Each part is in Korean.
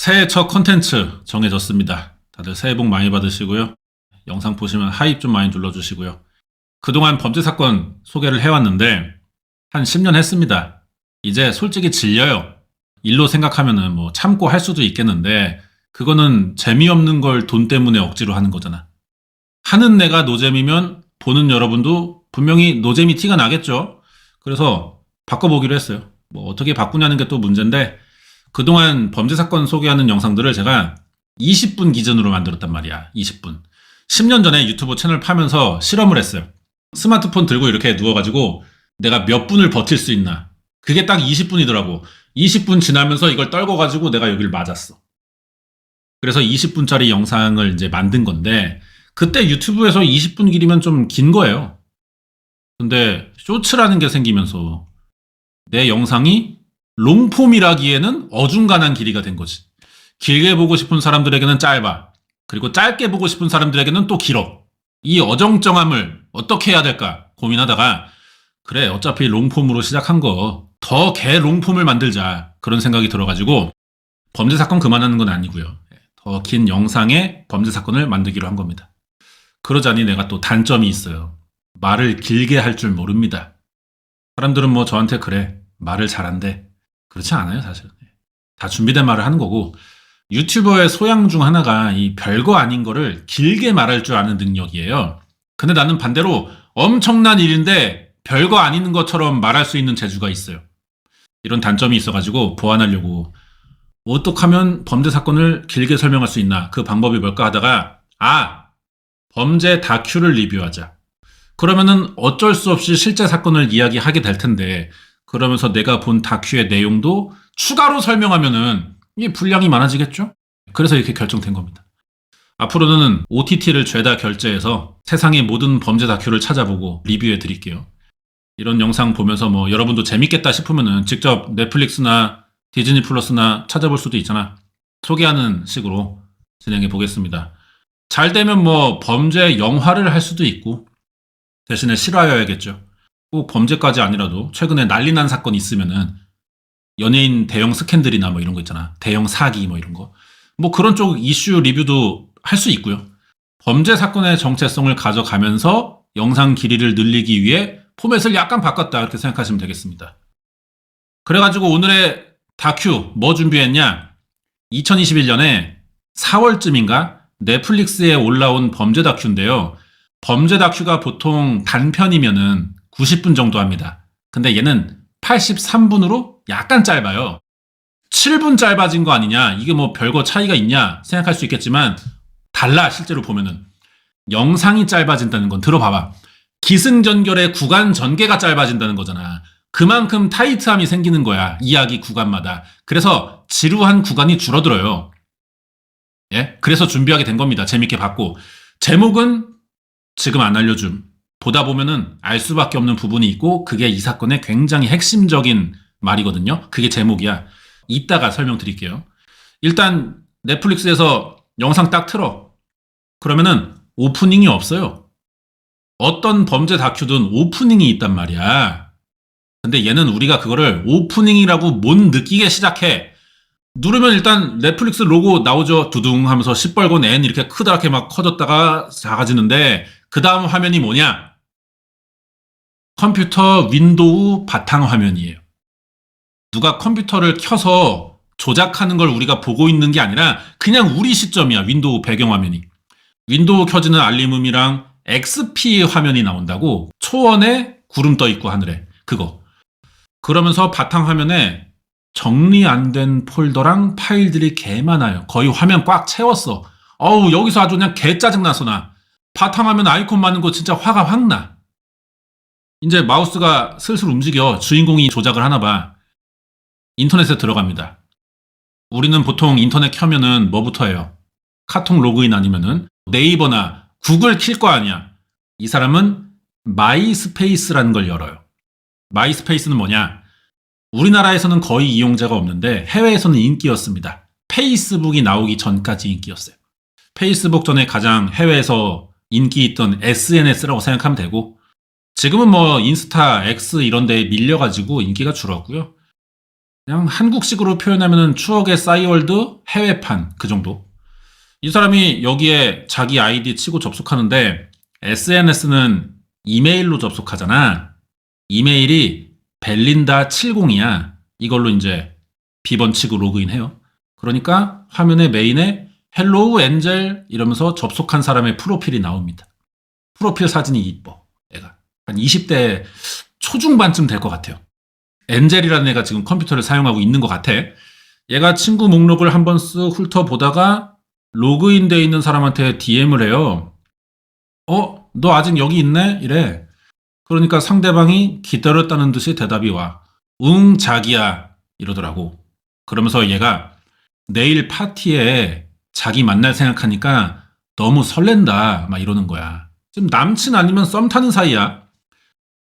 새해 첫 컨텐츠 정해졌습니다. 다들 새해 복 많이 받으시고요. 영상 보시면 하입 좀 많이 눌러주시고요. 그동안 범죄 사건 소개를 해왔는데 한 10년 했습니다. 이제 솔직히 질려요. 일로 생각하면은 뭐 참고 할 수도 있겠는데 그거는 재미없는 걸 돈 때문에 억지로 하는 거잖아. 하는 내가 노잼이면 보는 여러분도 분명히 노잼이 티가 나겠죠. 그래서 바꿔보기로 했어요. 뭐 어떻게 바꾸냐는 게 또 문제인데 그동안 범죄 사건 소개하는 영상들을 제가 20분 기준으로 만들었단 말이야. 20분. 10년 전에 유튜브 채널 파면서 실험을 했어요. 스마트폰 들고 이렇게 누워가지고 내가 몇 분을 버틸 수 있나. 그게 딱 20분이더라고. 20분 지나면서 이걸 떨궈가지고 내가 여길 맞았어. 그래서 20분짜리 영상을 이제 만든 건데 그때 유튜브에서 20분 길이면 좀 긴 거예요. 근데 쇼츠라는 게 생기면서 내 영상이 롱폼이라기에는 어중간한 길이가 된 거지. 길게 보고 싶은 사람들에게는 짧아. 그리고 짧게 보고 싶은 사람들에게는 또 길어. 이 어정쩡함을 어떻게 해야 될까 고민하다가 그래 어차피 롱폼으로 시작한 거 더 개 롱폼을 만들자 그런 생각이 들어가지고 범죄 사건 그만하는 건 아니고요. 더 긴 영상의 범죄 사건을 만들기로 한 겁니다. 그러자니 내가 또 단점이 있어요. 말을 길게 할 줄 모릅니다. 사람들은 뭐 저한테 그래 말을 잘한대. 그렇지 않아요 사실. 다 준비된 말을 하는 거고 유튜버의 소양 중 하나가 이 별거 아닌 거를 길게 말할 줄 아는 능력이에요. 근데 나는 반대로 엄청난 일인데 별거 아닌 것처럼 말할 수 있는 재주가 있어요. 이런 단점이 있어가지고 보완하려고 어떻게 하면 범죄 사건을 길게 설명할 수 있나 그 방법이 뭘까 하다가 범죄 다큐를 리뷰하자. 그러면은 어쩔 수 없이 실제 사건을 이야기하게 될 텐데 그러면서 내가 본 다큐의 내용도 추가로 설명하면은 이 분량이 많아지겠죠? 그래서 이렇게 결정된 겁니다. 앞으로는 OTT를 죄다 결제해서 세상의 모든 범죄 다큐를 찾아보고 리뷰해 드릴게요. 이런 영상 보면서 뭐 여러분도 재밌겠다 싶으면은 직접 넷플릭스나 디즈니 플러스나 찾아볼 수도 있잖아. 소개하는 식으로 진행해 보겠습니다. 잘 되면 뭐 범죄 영화를 할 수도 있고 대신에 실화여야겠죠. 꼭 범죄까지 아니라도 최근에 난리 난 사건이 있으면은 연예인 대형 스캔들이나 뭐 이런 거 있잖아. 대형 사기 뭐 이런 거. 뭐 그런 쪽 이슈 리뷰도 할 수 있고요. 범죄 사건의 정체성을 가져가면서 영상 길이를 늘리기 위해 포맷을 약간 바꿨다 이렇게 생각하시면 되겠습니다. 그래가지고 오늘의 다큐 뭐 준비했냐? 2021년에 4월쯤인가 넷플릭스에 올라온 범죄 다큐인데요. 범죄 다큐가 보통 단편이면은 90분 정도 합니다. 근데 얘는 83분으로 약간 짧아요. 7분 짧아진 거 아니냐? 이게 뭐 별거 차이가 있냐? 생각할 수 있겠지만 달라 실제로 보면은. 영상이 짧아진다는 건 들어봐봐. 기승전결의 구간 전개가 짧아진다는 거잖아. 그만큼 타이트함이 생기는 거야. 이야기 구간마다. 그래서 지루한 구간이 줄어들어요. 예? 그래서 준비하게 된 겁니다. 재밌게 봤고. 제목은 지금 안 알려줌. 보다 보면은 알 수밖에 없는 부분이 있고 그게 이 사건의 굉장히 핵심적인 말이거든요. 그게 제목이야. 이따가 설명드릴게요. 일단 넷플릭스에서 영상 딱 틀어. 그러면은 오프닝이 없어요. 어떤 범죄 다큐든 오프닝이 있단 말이야. 근데 얘는 우리가 그거를 오프닝이라고 못 느끼게 시작해. 누르면 일단 넷플릭스 로고 나오죠. 두둥 하면서 시뻘건 N 이렇게 크다랗게 막 커졌다가 작아지는데 그 다음 화면이 뭐냐? 컴퓨터 윈도우 바탕화면이에요. 누가 컴퓨터를 켜서 조작하는 걸 우리가 보고 있는 게 아니라 그냥 우리 시점이야. 윈도우 배경화면이. 윈도우 켜지는 알림음이랑 XP 화면이 나온다고. 초원에 구름 떠 있고 하늘에. 그거. 그러면서 바탕화면에 정리 안 된 폴더랑 파일들이 개 많아요. 거의 화면 꽉 채웠어. 어우 여기서 아주 그냥 개 짜증나서 나. 바탕화면 아이콘 많은 거 진짜 화가 확 나. 이제 마우스가 슬슬 움직여. 주인공이 조작을 하나 봐. 인터넷에 들어갑니다. 우리는 보통 인터넷 켜면은 뭐부터 해요? 카톡 로그인 아니면은 네이버나 구글 킬 거 아니야. 이 사람은 마이스페이스라는 걸 열어요. 마이스페이스는 뭐냐? 우리나라에서는 거의 이용자가 없는데 해외에서는 인기였습니다. 페이스북이 나오기 전까지 인기였어요. 페이스북 전에 가장 해외에서 인기 있던 SNS라고 생각하면 되고 지금은 뭐 인스타, X 이런 데에 밀려가지고 인기가 줄었고요. 그냥 한국식으로 표현하면 추억의 싸이월드 해외판 그 정도. 이 사람이 여기에 자기 아이디 치고 접속하는데 SNS는 이메일로 접속하잖아. 이메일이 벨린다70이야. 이걸로 이제 비번 치고 로그인해요. 그러니까 화면의 메인에 헬로우 엔젤 이러면서 접속한 사람의 프로필이 나옵니다. 프로필 사진이 이뻐. 애가 한 20대 초중반쯤 될 것 같아요. 엔젤이라는 애가 지금 컴퓨터를 사용하고 있는 것 같아. 얘가 친구 목록을 한번 쓱 훑어보다가 로그인돼 있는 사람한테 DM을 해요. 너 아직 여기 있네? 이래. 그러니까 상대방이 기다렸다는 듯이 대답이 와. 응, 자기야. 이러더라고. 그러면서 얘가 내일 파티에 자기 만날 생각하니까 너무 설렌다. 막 이러는 거야. 지금 남친 아니면 썸 타는 사이야.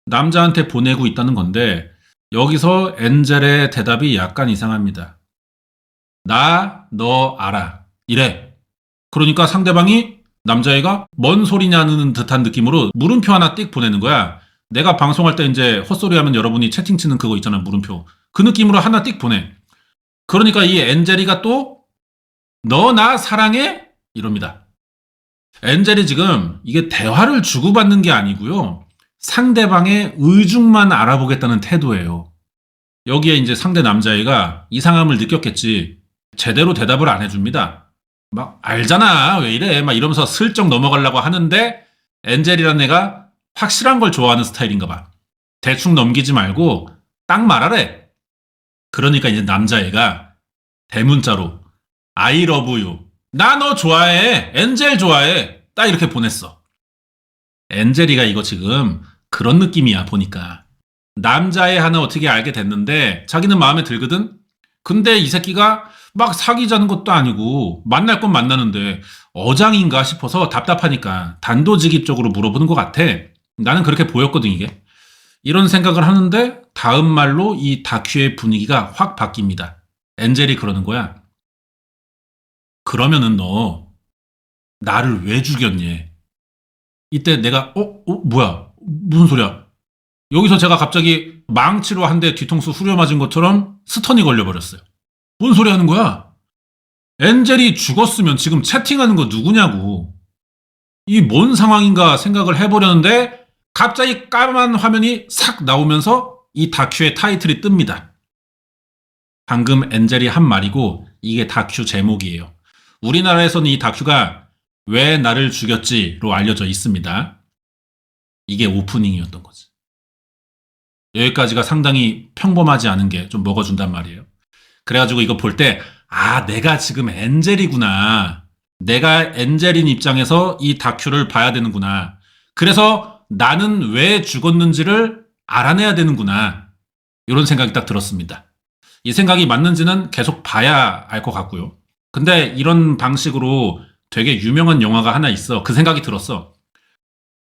남자한테 보내고 있다는 건데 여기서 엔젤의 대답이 약간 이상합니다. 너 알아. 이래. 그러니까 상대방이 남자애가 뭔 소리냐는 듯한 느낌으로 물음표 하나 띡 보내는 거야. 내가 방송할 때 이제 헛소리 하면 여러분이 채팅 치는 그거 있잖아, 물음표. 그 느낌으로 하나 띡 보내. 그러니까 이 엔젤이가 또 너 나 사랑해? 이럽니다. 엔젤이 지금 이게 대화를 주고받는 게 아니고요. 상대방의 의중만 알아보겠다는 태도예요. 여기에 이제 상대 남자애가 이상함을 느꼈겠지. 제대로 대답을 안 해줍니다. 막 알잖아 왜 이래 막 이러면서 슬쩍 넘어가려고 하는데 엔젤이라는 애가 확실한 걸 좋아하는 스타일인가 봐. 대충 넘기지 말고 딱 말하래. 그러니까 이제 남자애가 대문자로 I love you. 나 너 좋아해. 엔젤 좋아해. 딱 이렇게 보냈어. 엔젤이가 이거 지금 그런 느낌이야 보니까. 남자애 하나 어떻게 알게 됐는데 자기는 마음에 들거든? 근데 이 새끼가 막 사귀자는 것도 아니고 만날 건 만나는데 어장인가 싶어서 답답하니까 단도직입적으로 물어보는 것 같아. 나는 그렇게 보였거든 이게. 이런 생각을 하는데 다음 말로 이 다큐의 분위기가 확 바뀝니다. 엔젤이 그러는 거야. 그러면은 너 나를 왜 죽였니? 이때 내가 뭐야? 무슨 소리야? 여기서 제가 갑자기 망치로 한 대 뒤통수 후려맞은 것처럼 스턴이 걸려버렸어요. 뭔 소리 하는 거야? 엔젤이 죽었으면 지금 채팅하는 거 누구냐고. 이 뭔 상황인가 생각을 해보려는데 갑자기 까만 화면이 싹 나오면서 이 다큐의 타이틀이 뜹니다. 방금 엔젤이 한 말이고 이게 다큐 제목이에요. 우리나라에서는 이 다큐가 왜 나를 죽였지로 알려져 있습니다. 이게 오프닝이었던 거지. 여기까지가 상당히 평범하지 않은 게 좀 먹어준단 말이에요. 그래가지고 이거 볼 때 내가 지금 엔젤이구나. 내가 엔젤인 입장에서 이 다큐를 봐야 되는구나. 그래서 나는 왜 죽었는지를 알아내야 되는구나. 이런 생각이 딱 들었습니다. 이 생각이 맞는지는 계속 봐야 알 것 같고요. 근데 이런 방식으로 되게 유명한 영화가 하나 있어. 그 생각이 들었어.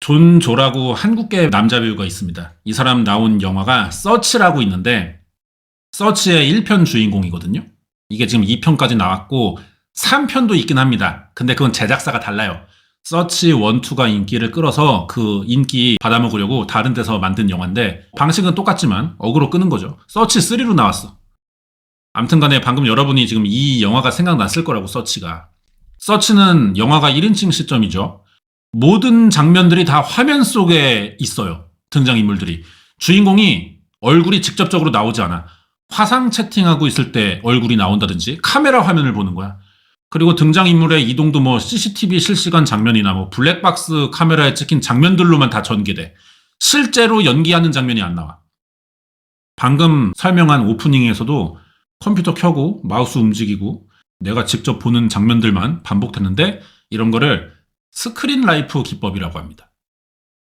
존 조라고 한국계 남자 배우가 있습니다. 이 사람 나온 영화가 서치라고 있는데 서치의 1편 주인공이거든요. 이게 지금 2편까지 나왔고 3편도 있긴 합니다. 근데 그건 제작사가 달라요. 서치 1, 2가 인기를 끌어서 그 인기 받아먹으려고 다른 데서 만든 영화인데 방식은 똑같지만 어그로 끄는 거죠. 서치 3로 나왔어. 아무튼 간에 방금 여러분이 지금 이 영화가 생각났을 거라고 서치가. 서치는 영화가 1인칭 시점이죠. 모든 장면들이 다 화면 속에 있어요. 등장인물들이. 주인공이 얼굴이 직접적으로 나오지 않아. 화상 채팅하고 있을 때 얼굴이 나온다든지 카메라 화면을 보는 거야. 그리고 등장인물의 이동도 뭐 CCTV 실시간 장면이나 뭐 블랙박스 카메라에 찍힌 장면들로만 다 전개돼. 실제로 연기하는 장면이 안 나와. 방금 설명한 오프닝에서도 컴퓨터 켜고 마우스 움직이고 내가 직접 보는 장면들만 반복됐는데 이런 거를 스크린 라이프 기법이라고 합니다.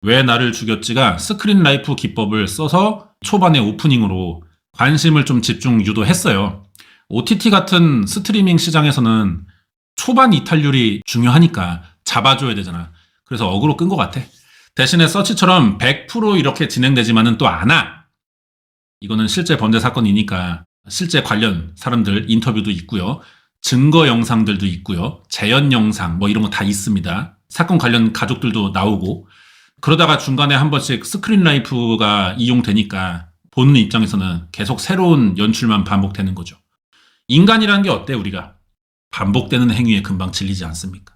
왜 나를 죽였지가 스크린 라이프 기법을 써서 초반에 오프닝으로 관심을 좀 집중 유도했어요. OTT 같은 스트리밍 시장에서는 초반 이탈률이 중요하니까 잡아줘야 되잖아. 그래서 어그로 끈 것 같아. 대신에 서치처럼 100% 이렇게 진행되지만은 또 않아. 이거는 실제 범죄 사건이니까 실제 관련 사람들 인터뷰도 있고요. 증거 영상들도 있고요. 재연 영상 뭐 이런 거 다 있습니다. 사건 관련 가족들도 나오고 그러다가 중간에 한 번씩 스크린 라이프가 이용되니까 보는 입장에서는 계속 새로운 연출만 반복되는 거죠. 인간이라는 게 어때 우리가? 반복되는 행위에 금방 질리지 않습니까?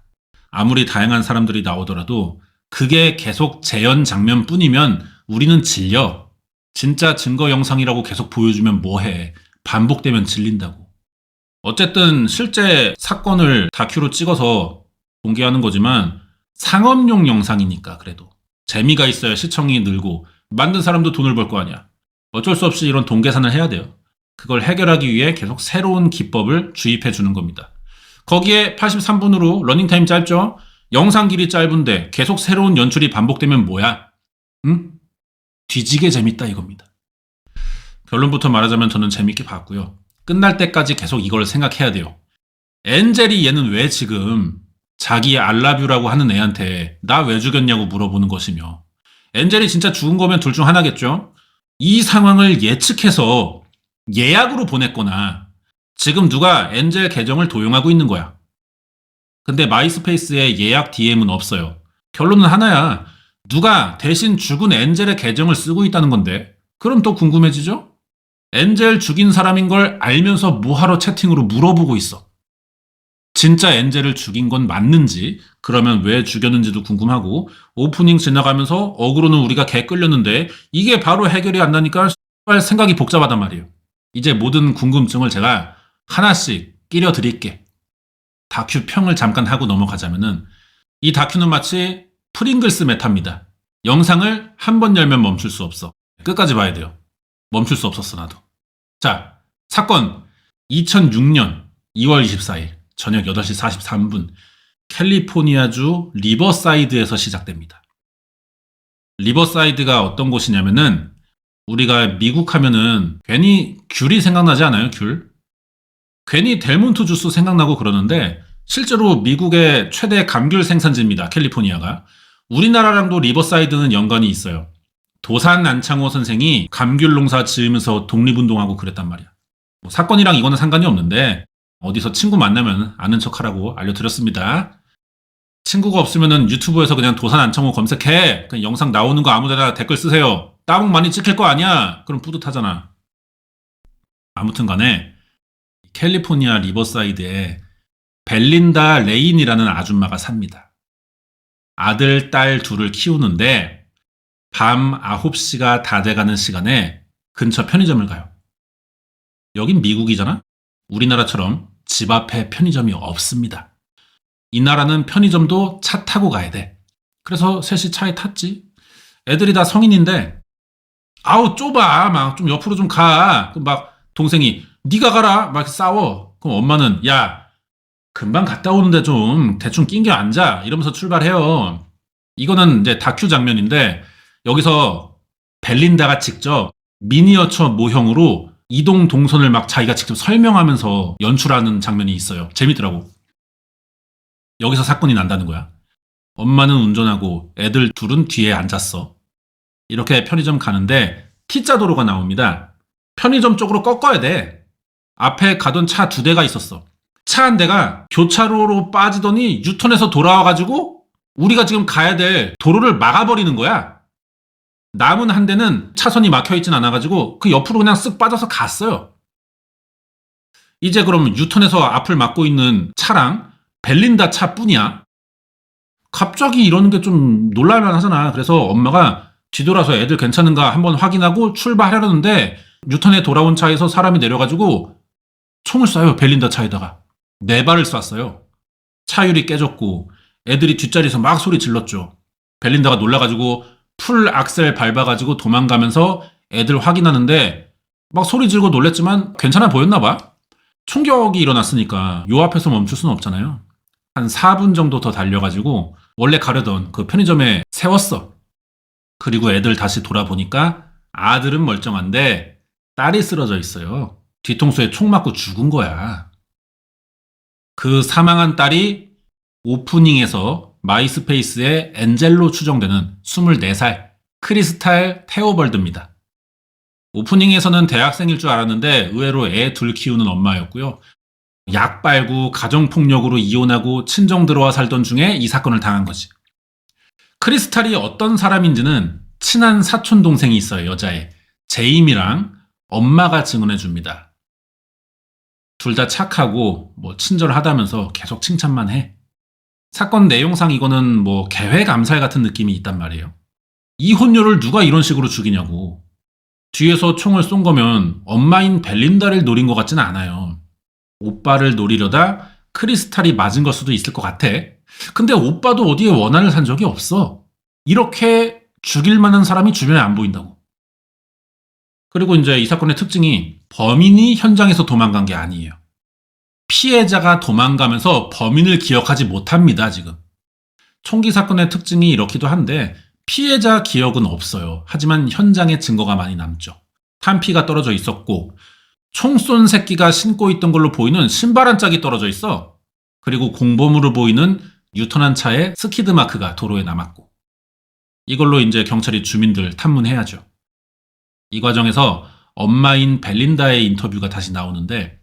아무리 다양한 사람들이 나오더라도 그게 계속 재현 장면뿐이면 우리는 질려. 진짜 증거 영상이라고 계속 보여주면 뭐해. 반복되면 질린다고. 어쨌든 실제 사건을 다큐로 찍어서 공개하는 거지만 상업용 영상이니까 그래도 재미가 있어야 시청이 늘고 만든 사람도 돈을 벌 거 아니야. 어쩔 수 없이 이런 돈 계산을 해야 돼요. 그걸 해결하기 위해 계속 새로운 기법을 주입해 주는 겁니다. 거기에 83분으로 러닝타임 짧죠? 영상 길이 짧은데 계속 새로운 연출이 반복되면 뭐야? 응? 뒤지게 재밌다 이겁니다. 결론부터 말하자면 저는 재밌게 봤고요. 끝날 때까지 계속 이걸 생각해야 돼요. 엔젤이 얘는 왜 지금 자기 알라뷰라고 하는 애한테 나 왜 죽였냐고 물어보는 것이며 엔젤이 진짜 죽은 거면 둘 중 하나겠죠? 이 상황을 예측해서 예약으로 보냈거나 지금 누가 엔젤 계정을 도용하고 있는 거야. 근데 마이스페이스에 예약 DM은 없어요. 결론은 하나야. 누가 대신 죽은 엔젤의 계정을 쓰고 있다는 건데 그럼 또 궁금해지죠? 엔젤 죽인 사람인 걸 알면서 뭐하러 채팅으로 물어보고 있어. 진짜 엔젤을 죽인 건 맞는지, 그러면 왜 죽였는지도 궁금하고, 오프닝 지나가면서 어그로는 우리가 개 끌렸는데 이게 바로 해결이 안 나니까 생각이 복잡하단 말이에요. 이제 모든 궁금증을 제가 하나씩 끼려 드릴게. 다큐 평을 잠깐 하고 넘어가자면은 이 다큐는 마치 프링글스 메타입니다. 영상을 한 번 열면 멈출 수 없어. 끝까지 봐야 돼요. 멈출 수 없었어 나도. 자, 사건 2006년 2월 24일 저녁 8시 43분 캘리포니아주 리버사이드에서 시작됩니다. 리버사이드가 어떤 곳이냐면은 우리가 미국 하면은 괜히 귤이 생각나지 않아요? 귤? 괜히 델몬트 주스 생각나고 그러는데 실제로 미국의 최대 감귤 생산지입니다. 캘리포니아가. 우리나라랑도 리버사이드는 연관이 있어요. 도산 안창호 선생이 감귤 농사 지으면서 독립운동하고 그랬단 말이야. 뭐 사건이랑 이거는 상관이 없는데 어디서 친구 만나면 아는 척하라고 알려드렸습니다. 친구가 없으면 유튜브에서 그냥 도산 안창호 검색해. 그냥 영상 나오는 거 아무데나 댓글 쓰세요. 따봉 많이 찍힐 거 아니야. 그럼 뿌듯하잖아. 아무튼 간에 캘리포니아 리버사이드에 벨린다 레인이라는 아줌마가 삽니다. 아들, 딸 둘을 키우는데 밤 9시가 다 돼가는 시간에 근처 편의점을 가요. 여긴 미국이잖아? 우리나라처럼 집 앞에 편의점이 없습니다. 이 나라는 편의점도 차 타고 가야 돼. 그래서 셋이 차에 탔지. 애들이 다 성인인데 아우 좁아. 막 좀 옆으로 좀 가. 막 동생이 네가 가라. 막 싸워. 그럼 엄마는 야 금방 갔다 오는데 좀 대충 낑겨 앉아. 이러면서 출발해요. 이거는 이제 다큐 장면인데 여기서 벨린다가 직접 미니어처 모형으로 이동 동선을 막 자기가 직접 설명하면서 연출하는 장면이 있어요. 재밌더라고. 여기서 사건이 난다는 거야. 엄마는 운전하고 애들 둘은 뒤에 앉았어. 이렇게 편의점 가는데 T자 도로가 나옵니다. 편의점 쪽으로 꺾어야 돼. 앞에 가던 차 2대가 있었어. 차 한 대가 교차로로 빠지더니 유턴해서 돌아와가지고 우리가 지금 가야 될 도로를 막아버리는 거야. 남은 한 대는 차선이 막혀있진 않아가지고 그 옆으로 그냥 쓱 빠져서 갔어요. 이제 그럼 유턴해서 앞을 막고 있는 차랑 벨린다 차뿐이야. 갑자기 이러는 게 좀 놀랄만 하잖아. 그래서 엄마가 뒤돌아서 애들 괜찮은가 한번 확인하고 출발하려는데 유턴에 돌아온 차에서 사람이 내려가지고 총을 쏴요. 벨린다 차에다가. 4발을 쐈어요. 차율이 깨졌고 애들이 뒷자리에서 막 소리 질렀죠. 벨린다가 놀라가지고 풀 악셀 밟아가지고 도망가면서 애들 확인하는데 막 소리 지르고 놀랬지만 괜찮아 보였나 봐. 총격이 일어났으니까 요 앞에서 멈출 수는 없잖아요. 한 4분 정도 더 달려가지고 원래 가려던 그 편의점에 세웠어. 그리고 애들 다시 돌아보니까 아들은 멀쩡한데 딸이 쓰러져 있어요. 뒤통수에 총 맞고 죽은 거야. 그 사망한 딸이 오프닝에서 마이스페이스의 엔젤로 추정되는 24살 크리스탈 테오벌드입니다. 오프닝에서는 대학생일 줄 알았는데 의외로 애 둘 키우는 엄마였고요. 약 빨고 가정폭력으로 이혼하고 친정 들어와 살던 중에 이 사건을 당한 거지. 크리스탈이 어떤 사람인지는 친한 사촌 동생이 있어요. 여자애. 재임이랑 엄마가 증언해 줍니다. 둘 다 착하고 뭐 친절하다면서 계속 칭찬만 해. 사건 내용상 이거는 뭐 계획 암살 같은 느낌이 있단 말이에요. 이혼녀를 누가 이런 식으로 죽이냐고. 뒤에서 총을 쏜 거면 엄마인 벨린다를 노린 것 같지는 않아요. 오빠를 노리려다 크리스탈이 맞은 걸 수도 있을 것 같아. 근데 오빠도 어디에 원한을 산 적이 없어. 이렇게 죽일 만한 사람이 주변에 안 보인다고. 그리고 이제 이 사건의 특징이 범인이 현장에서 도망간 게 아니에요. 피해자가 도망가면서 범인을 기억하지 못합니다, 지금. 총기 사건의 특징이 이렇기도 한데 피해자 기억은 없어요. 하지만 현장에 증거가 많이 남죠. 탄피가 떨어져 있었고 총 쏜 새끼가 신고 있던 걸로 보이는 신발 한 짝이 떨어져 있어. 그리고 공범으로 보이는 뉴턴한 차에 스키드 마크가 도로에 남았고. 이걸로 이제 경찰이 주민들 탐문해야죠. 이 과정에서 엄마인 벨린다의 인터뷰가 다시 나오는데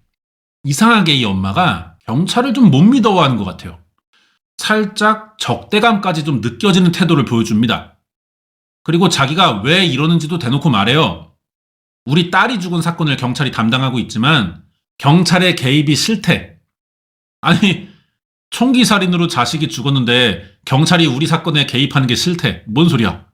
이상하게 이 엄마가 경찰을 좀 못 믿어하는 것 같아요. 살짝 적대감까지 좀 느껴지는 태도를 보여줍니다. 그리고 자기가 왜 이러는지도 대놓고 말해요. 우리 딸이 죽은 사건을 경찰이 담당하고 있지만 경찰의 개입이 싫대. 아니, 총기 살인으로 자식이 죽었는데 경찰이 우리 사건에 개입하는 게 싫대. 뭔 소리야?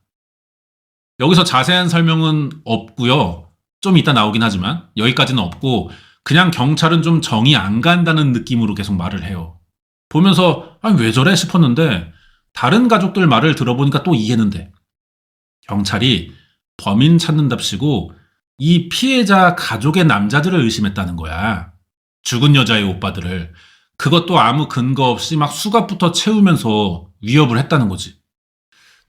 여기서 자세한 설명은 없고요. 좀 이따 나오긴 하지만 여기까지는 없고 그냥 경찰은 좀 정이 안 간다는 느낌으로 계속 말을 해요. 보면서 왜 저래 싶었는데 다른 가족들 말을 들어보니까 또 이해는 돼. 경찰이 범인 찾는답시고 이 피해자 가족의 남자들을 의심했다는 거야. 죽은 여자의 오빠들을. 그것도 아무 근거 없이 막 수갑부터 채우면서 위협을 했다는 거지.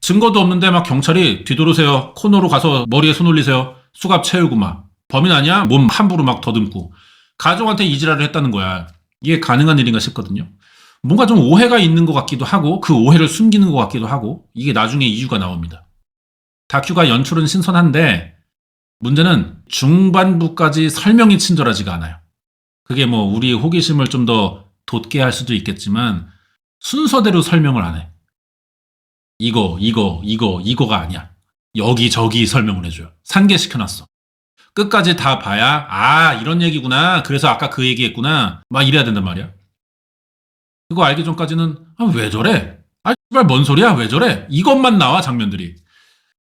증거도 없는데 막 경찰이 뒤돌으세요. 코너로 가서 머리에 손 올리세요. 수갑 채우고 막. 범인 아니야? 몸 함부로 막 더듬고. 가족한테 이지랄을 했다는 거야. 이게 가능한 일인가 싶거든요. 뭔가 좀 오해가 있는 것 같기도 하고 그 오해를 숨기는 것 같기도 하고 이게 나중에 이유가 나옵니다. 다큐가 연출은 신선한데 문제는 중반부까지 설명이 친절하지가 않아요. 그게 뭐 우리 호기심을 좀 더 돋게 할 수도 있겠지만 순서대로 설명을 안 해. 이거가 아니야. 여기저기 설명을 해줘요. 상계시켜놨어. 끝까지 다 봐야 이런 얘기구나. 그래서 아까 그 얘기했구나. 막 이래야 된단 말이야. 그거 알기 전까지는 왜 저래? 씨발 뭔 소리야? 왜 저래? 이것만 나와 장면들이.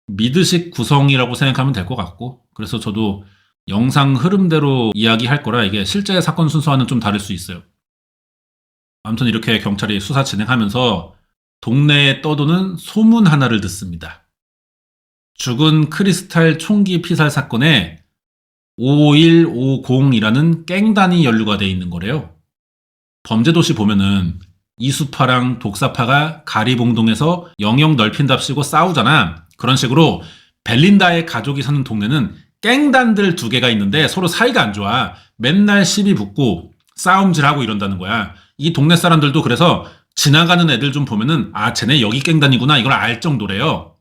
미드식 구성이라고 생각하면 될 것 같고 그래서 저도 영상 흐름대로 이야기할 거라 이게 실제 사건 순서와는 좀 다를 수 있어요. 아무튼 이렇게 경찰이 수사 진행하면서 동네에 떠도는 소문 하나를 듣습니다. 죽은 크리스탈 총기 피살 사건에 5150이라는 갱단이 연루가 돼 있는 거래요. 범죄도시 보면은 이수파랑 독사파가 가리봉동에서 영역 넓힌답시고 싸우잖아. 그런 식으로 벨린다의 가족이 사는 동네는 갱단들 2개가 있는데 서로 사이가 안 좋아. 맨날 시비 붙고 싸움질하고 이런다는 거야. 이 동네 사람들도 그래서 지나가는 애들 좀 보면은 쟤네 여기 갱단이구나 이걸 알 정도래요.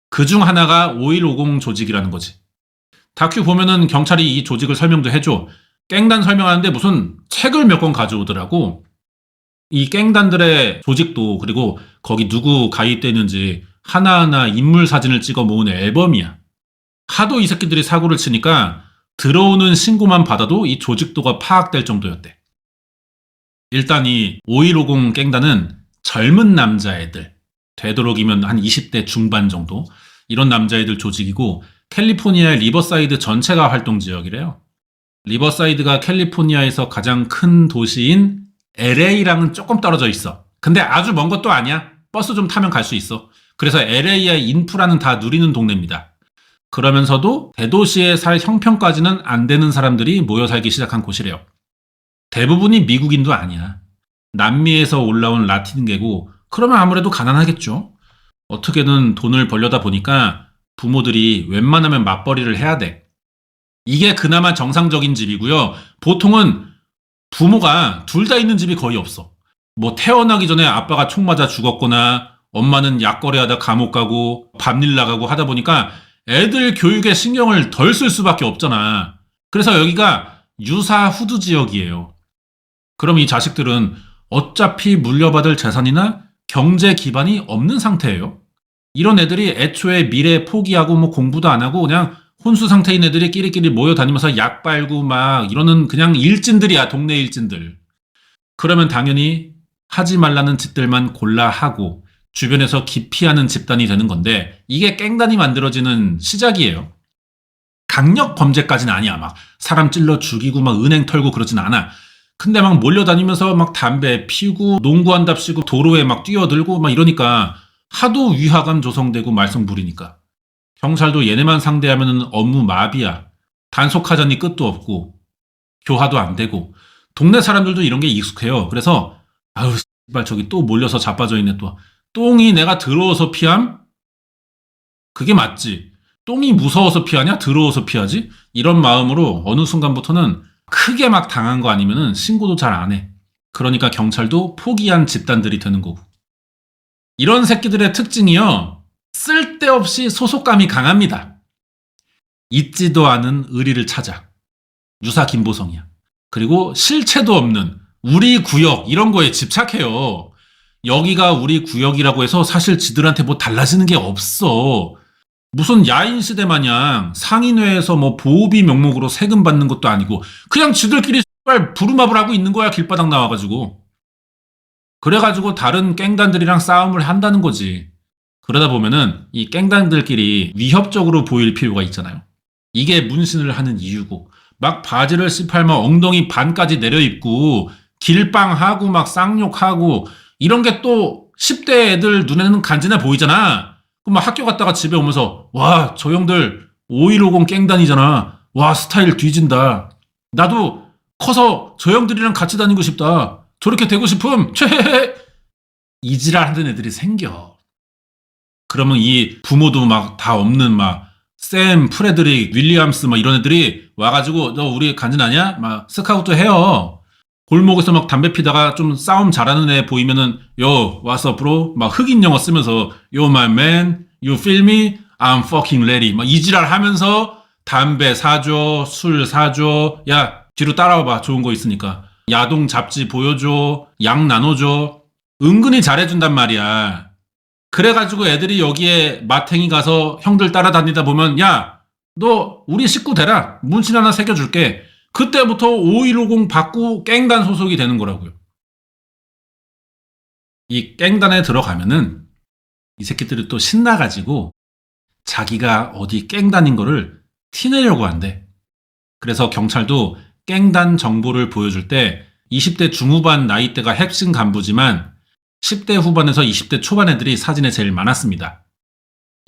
그중 하나가 5150 조직이라는 거지. 다큐 보면은 경찰이 이 조직을 설명도 해줘. 갱단 설명하는데 무슨 책을 몇 권 가져오더라고. 이 갱단들의 조직도 그리고 거기 누구 가입돼 있는지 하나하나 인물 사진을 찍어 모은 앨범이야. 하도 이 새끼들이 사고를 치니까 들어오는 신고만 받아도 이 조직도가 파악될 정도였대. 일단 이 5150 갱단은 젊은 남자애들, 되도록이면 한 20대 중반 정도 이런 남자애들 조직이고 캘리포니아의 리버사이드 전체가 활동 지역이래요. 리버사이드가 캘리포니아에서 가장 큰 도시인 LA랑은 조금 떨어져 있어. 근데 아주 먼 것도 아니야. 버스 좀 타면 갈 수 있어. 그래서 LA의 인프라는 다 누리는 동네입니다. 그러면서도 대도시에 살 형편까지는 안 되는 사람들이 모여 살기 시작한 곳이래요. 대부분이 미국인도 아니야. 남미에서 올라온 라틴계고 그러면 아무래도 가난하겠죠. 어떻게든 돈을 벌려다 보니까 부모들이 웬만하면 맞벌이를 해야 돼. 이게 그나마 정상적인 집이고요. 보통은 부모가 둘 다 있는 집이 거의 없어. 뭐 태어나기 전에 아빠가 총 맞아 죽었거나 엄마는 약거래하다 감옥 가고 밤일 나가고 하다 보니까 애들 교육에 신경을 덜 쓸 수밖에 없잖아. 그래서 여기가 유사 후드 지역이에요. 그럼 이 자식들은 어차피 물려받을 재산이나 경제 기반이 없는 상태예요. 이런 애들이 애초에 미래 포기하고 뭐 공부도 안 하고 그냥 혼수 상태인 애들이 끼리끼리 모여다니면서 약 빨고 막 이러는 그냥 일진들이야, 동네 일진들. 그러면 당연히 하지 말라는 짓들만 골라 하고 주변에서 기피하는 집단이 되는 건데 이게 깽단이 만들어지는 시작이에요. 강력 범죄까지는 아니야. 막 사람 찔러 죽이고 막 은행 털고 그러진 않아. 근데 막 몰려다니면서 막 담배 피우고 농구한답시고 도로에 막 뛰어들고 막 이러니까 하도 위화감 조성되고 말썽 부리니까 경찰도 얘네만 상대하면 업무 마비야. 단속하자니 끝도 없고 교화도 안 되고 동네 사람들도 이런 게 익숙해요. 그래서 아유 씨발 저기 또 몰려서 자빠져 있네 또. 똥이 내가 더러워서 피함? 그게 맞지. 똥이 무서워서 피하냐? 더러워서 피하지? 이런 마음으로 어느 순간부터는 크게 막 당한 거 아니면은 신고도 잘 안 해. 그러니까 경찰도 포기한 집단들이 되는 거고. 이런 새끼들의 특징이요. 쓸데없이 소속감이 강합니다. 있지도 않은 의리를 찾아. 유사 김보성이야. 그리고 실체도 없는 우리 구역 이런 거에 집착해요. 여기가 우리 구역이라고 해서 사실 지들한테 뭐 달라지는 게 없어. 무슨 야인 시대 마냥 상인회에서 뭐 보호비 명목으로 세금 받는 것도 아니고 그냥 지들끼리 부루마블 하고 있는 거야 길바닥 나와가지고. 그래가지고 다른 깽단들이랑 싸움을 한다는 거지. 그러다 보면은 이 깽단들끼리 위협적으로 보일 필요가 있잖아요. 이게 문신을 하는 이유고 막 바지를 씨팔 막 엉덩이 반까지 내려입고 길빵하고 막 쌍욕하고 이런 게 또 10대 애들 눈에는 간지나 보이잖아. 그럼 막 학교 갔다가 집에 오면서 와 저 형들 5150 깽단이잖아. 와 스타일 뒤진다. 나도 커서 저 형들이랑 같이 다니고 싶다. 저렇게 되고 싶음. 최헤헤. 이지랄 하는 애들이 생겨. 그러면 이 부모도 막 다 없는 막 샘, 프레드릭, 윌리엄스 막 이런 애들이 와가지고 너 우리 간지나냐? 막 스카우트 해요. 골목에서 막 담배 피다가 좀 싸움 잘하는 애 보이면은 요 what's up bro? 막 흑인 영어 쓰면서 yo my man, you feel me? I'm fucking ready. 막 이지랄 하면서 담배 사줘, 술 사줘. 야 뒤로 따라와봐 좋은 거 있으니까. 야동 잡지 보여줘, 양 나눠줘. 은근히 잘해준단 말이야. 그래가지고 애들이 여기에 마탱이 가서 형들 따라다니다 보면 야, 너 우리 식구 되라. 문신 하나 새겨줄게. 그때부터 5150 받고 깽단 소속이 되는 거라고요. 이 깽단에 들어가면은 이 새끼들이 또 신나가지고 자기가 어디 깽단인 거를 티내려고 한대. 그래서 경찰도 깽단 정보를 보여줄 때 20대 중후반 나이대가 핵심 간부지만 10대 후반에서 20대 초반 애들이 사진에 제일 많았습니다.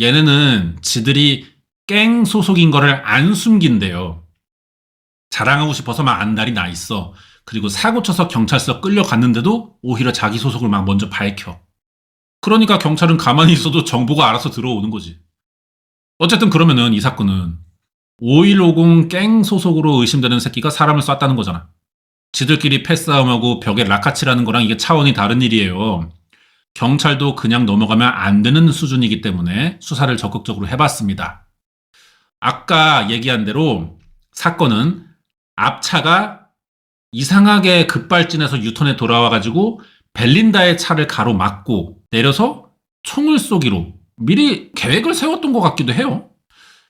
얘네는 지들이 깽 소속인 거를 안 숨긴대요. 자랑하고 싶어서 막 안달이 나 있어. 그리고 사고 쳐서 경찰서 끌려갔는데도 오히려 자기 소속을 막 먼저 밝혀. 그러니까 경찰은 가만히 있어도 정보가 알아서 들어오는 거지. 어쨌든 그러면은 이 사건은 5150 깽 소속으로 의심되는 새끼가 사람을 쐈다는 거잖아. 지들끼리 패싸움하고 벽에 라카치라는 거랑 이게 차원이 다른 일이에요. 경찰도 그냥 넘어가면 안 되는 수준이기 때문에 수사를 적극적으로 해봤습니다. 아까 얘기한 대로 사건은 앞차가 이상하게 급발진해서 유턴에 돌아와가지고 벨린다의 차를 가로막고 내려서 총을 쏘기로 미리 계획을 세웠던 것 같기도 해요.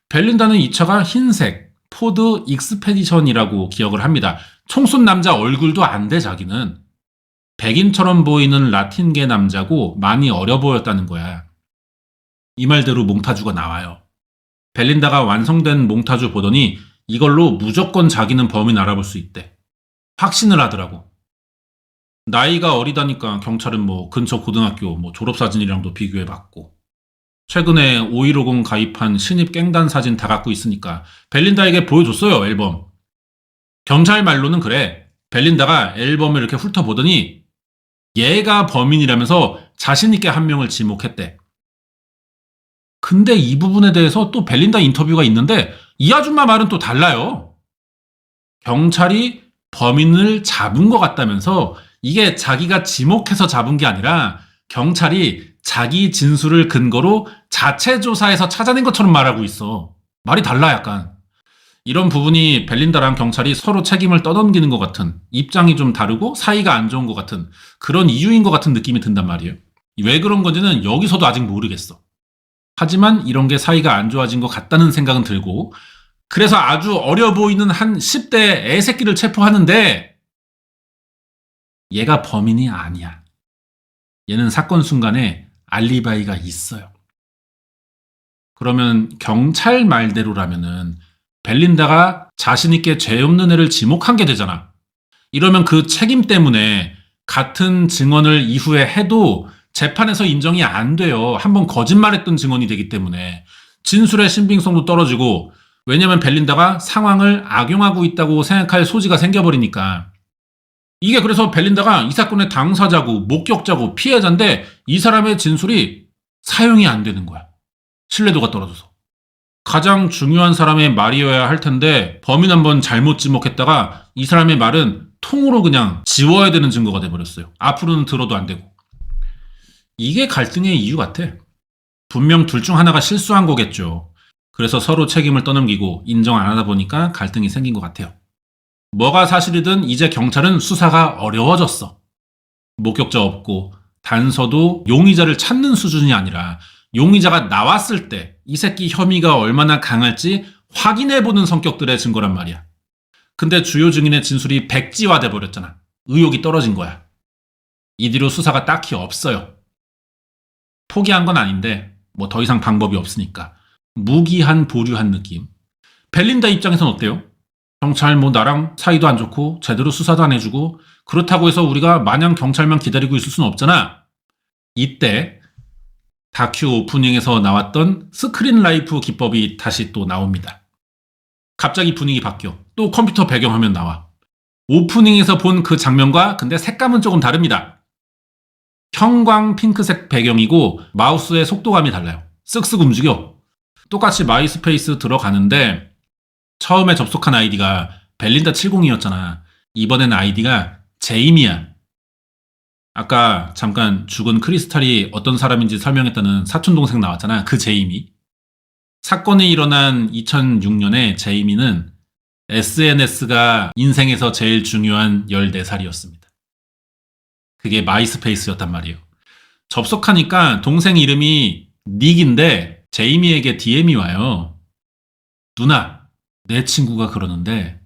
벨린다는 이 차가 흰색 포드 익스페디션이라고 기억을 합니다. 총 쏜 남자 얼굴도 안 돼 자기는. 백인처럼 보이는 라틴계 남자고 많이 어려 보였다는 거야. 이 말대로 몽타주가 나와요. 벨린다가 완성된 몽타주 보더니 이걸로 무조건 자기는 범인 알아볼 수 있대. 확신을 하더라고. 나이가 어리다니까 경찰은 뭐 근처 고등학교 뭐 졸업사진이랑도 비교해봤고 최근에 5150 가입한 신입 깽단 사진 다 갖고 있으니까 벨린다에게 보여줬어요 앨범. 경찰 말로는 그래. 벨린다가 앨범을 이렇게 훑어보더니 얘가 범인이라면서 자신있게 한 명을 지목했대. 근데 이 부분에 대해서 또 벨린다 인터뷰가 있는데 이 아줌마 말은 또 달라요. 경찰이 범인을 잡은 것 같다면서 이게 자기가 지목해서 잡은 게 아니라 경찰이 자기 진술을 근거로 자체 조사해서 찾아낸 것처럼 말하고 있어. 말이 달라 약간. 이런 부분이 벨린다랑 경찰이 서로 책임을 떠넘기는 것 같은, 입장이 좀 다르고 사이가 안 좋은 것 같은 그런 이유인 것 같은 느낌이 든단 말이에요. 왜 그런 건지는 여기서도 아직 모르겠어. 하지만 이런 게 사이가 안 좋아진 것 같다는 생각은 들고 그래서 아주 어려 보이는 한 10대 애새끼를 체포하는데 얘가 범인이 아니야. 얘는 사건 순간에 알리바이가 있어요. 그러면 경찰 말대로라면은 벨린다가 자신있게 죄 없는 애를 지목한 게 되잖아. 이러면 그 책임 때문에 같은 증언을 이후에 해도 재판에서 인정이 안 돼요. 한번 거짓말했던 증언이 되기 때문에. 진술의 신빙성도 떨어지고, 왜냐면 벨린다가 상황을 악용하고 있다고 생각할 소지가 생겨버리니까. 이게 그래서 벨린다가 이 사건의 당사자고 목격자고 피해자인데 이 사람의 진술이 사용이 안 되는 거야. 신뢰도가 떨어져서. 가장 중요한 사람의 말이어야 할 텐데 범인 한번 잘못 지목했다가 이 사람의 말은 통으로 그냥 지워야 되는 증거가 돼버렸어요. 앞으로는 들어도 안 되고. 이게 갈등의 이유 같아. 분명 둘 중 하나가 실수한 거겠죠. 그래서 서로 책임을 떠넘기고 인정 안 하다 보니까 갈등이 생긴 것 같아요. 뭐가 사실이든 이제 경찰은 수사가 어려워졌어. 목격자 없고 단서도 용의자를 찾는 수준이 아니라 용의자가 나왔을 때 이 새끼 혐의가 얼마나 강할지 확인해보는 성격들의 증거란 말이야. 근데 주요 증인의 진술이 백지화돼 버렸잖아. 의혹이 떨어진 거야. 이 뒤로 수사가 딱히 없어요. 포기한 건 아닌데 뭐 더 이상 방법이 없으니까 무기한 보류한 느낌. 벨린다 입장에선 어때요? 경찰 뭐 나랑 사이도 안 좋고 제대로 수사도 안 해주고 그렇다고 해서 우리가 마냥 경찰만 기다리고 있을 수는 없잖아. 이때 다큐 오프닝에서 나왔던 스크린 라이프 기법이 다시 또 나옵니다. 갑자기 분위기 바뀌어. 또 컴퓨터 배경화면 나와. 오프닝에서 본 그 장면과 근데 색감은 조금 다릅니다. 형광 핑크색 배경이고 마우스의 속도감이 달라요. 쓱쓱 움직여. 똑같이 마이스페이스 들어가는데 처음에 접속한 아이디가 벨린다 70이었잖아. 이번엔 아이디가 제이미야. 아까 잠깐 죽은 크리스탈이 어떤 사람인지 설명했다는 사촌동생 나왔잖아. 그 제이미. 사건이 일어난 2006년에 제이미는 SNS가 인생에서 제일 중요한 14살이었습니다. 그게 마이스페이스였단 말이에요. 접속하니까 동생 이름이 닉인데 제이미에게 DM이 와요. 누나, 내 친구가 그러는데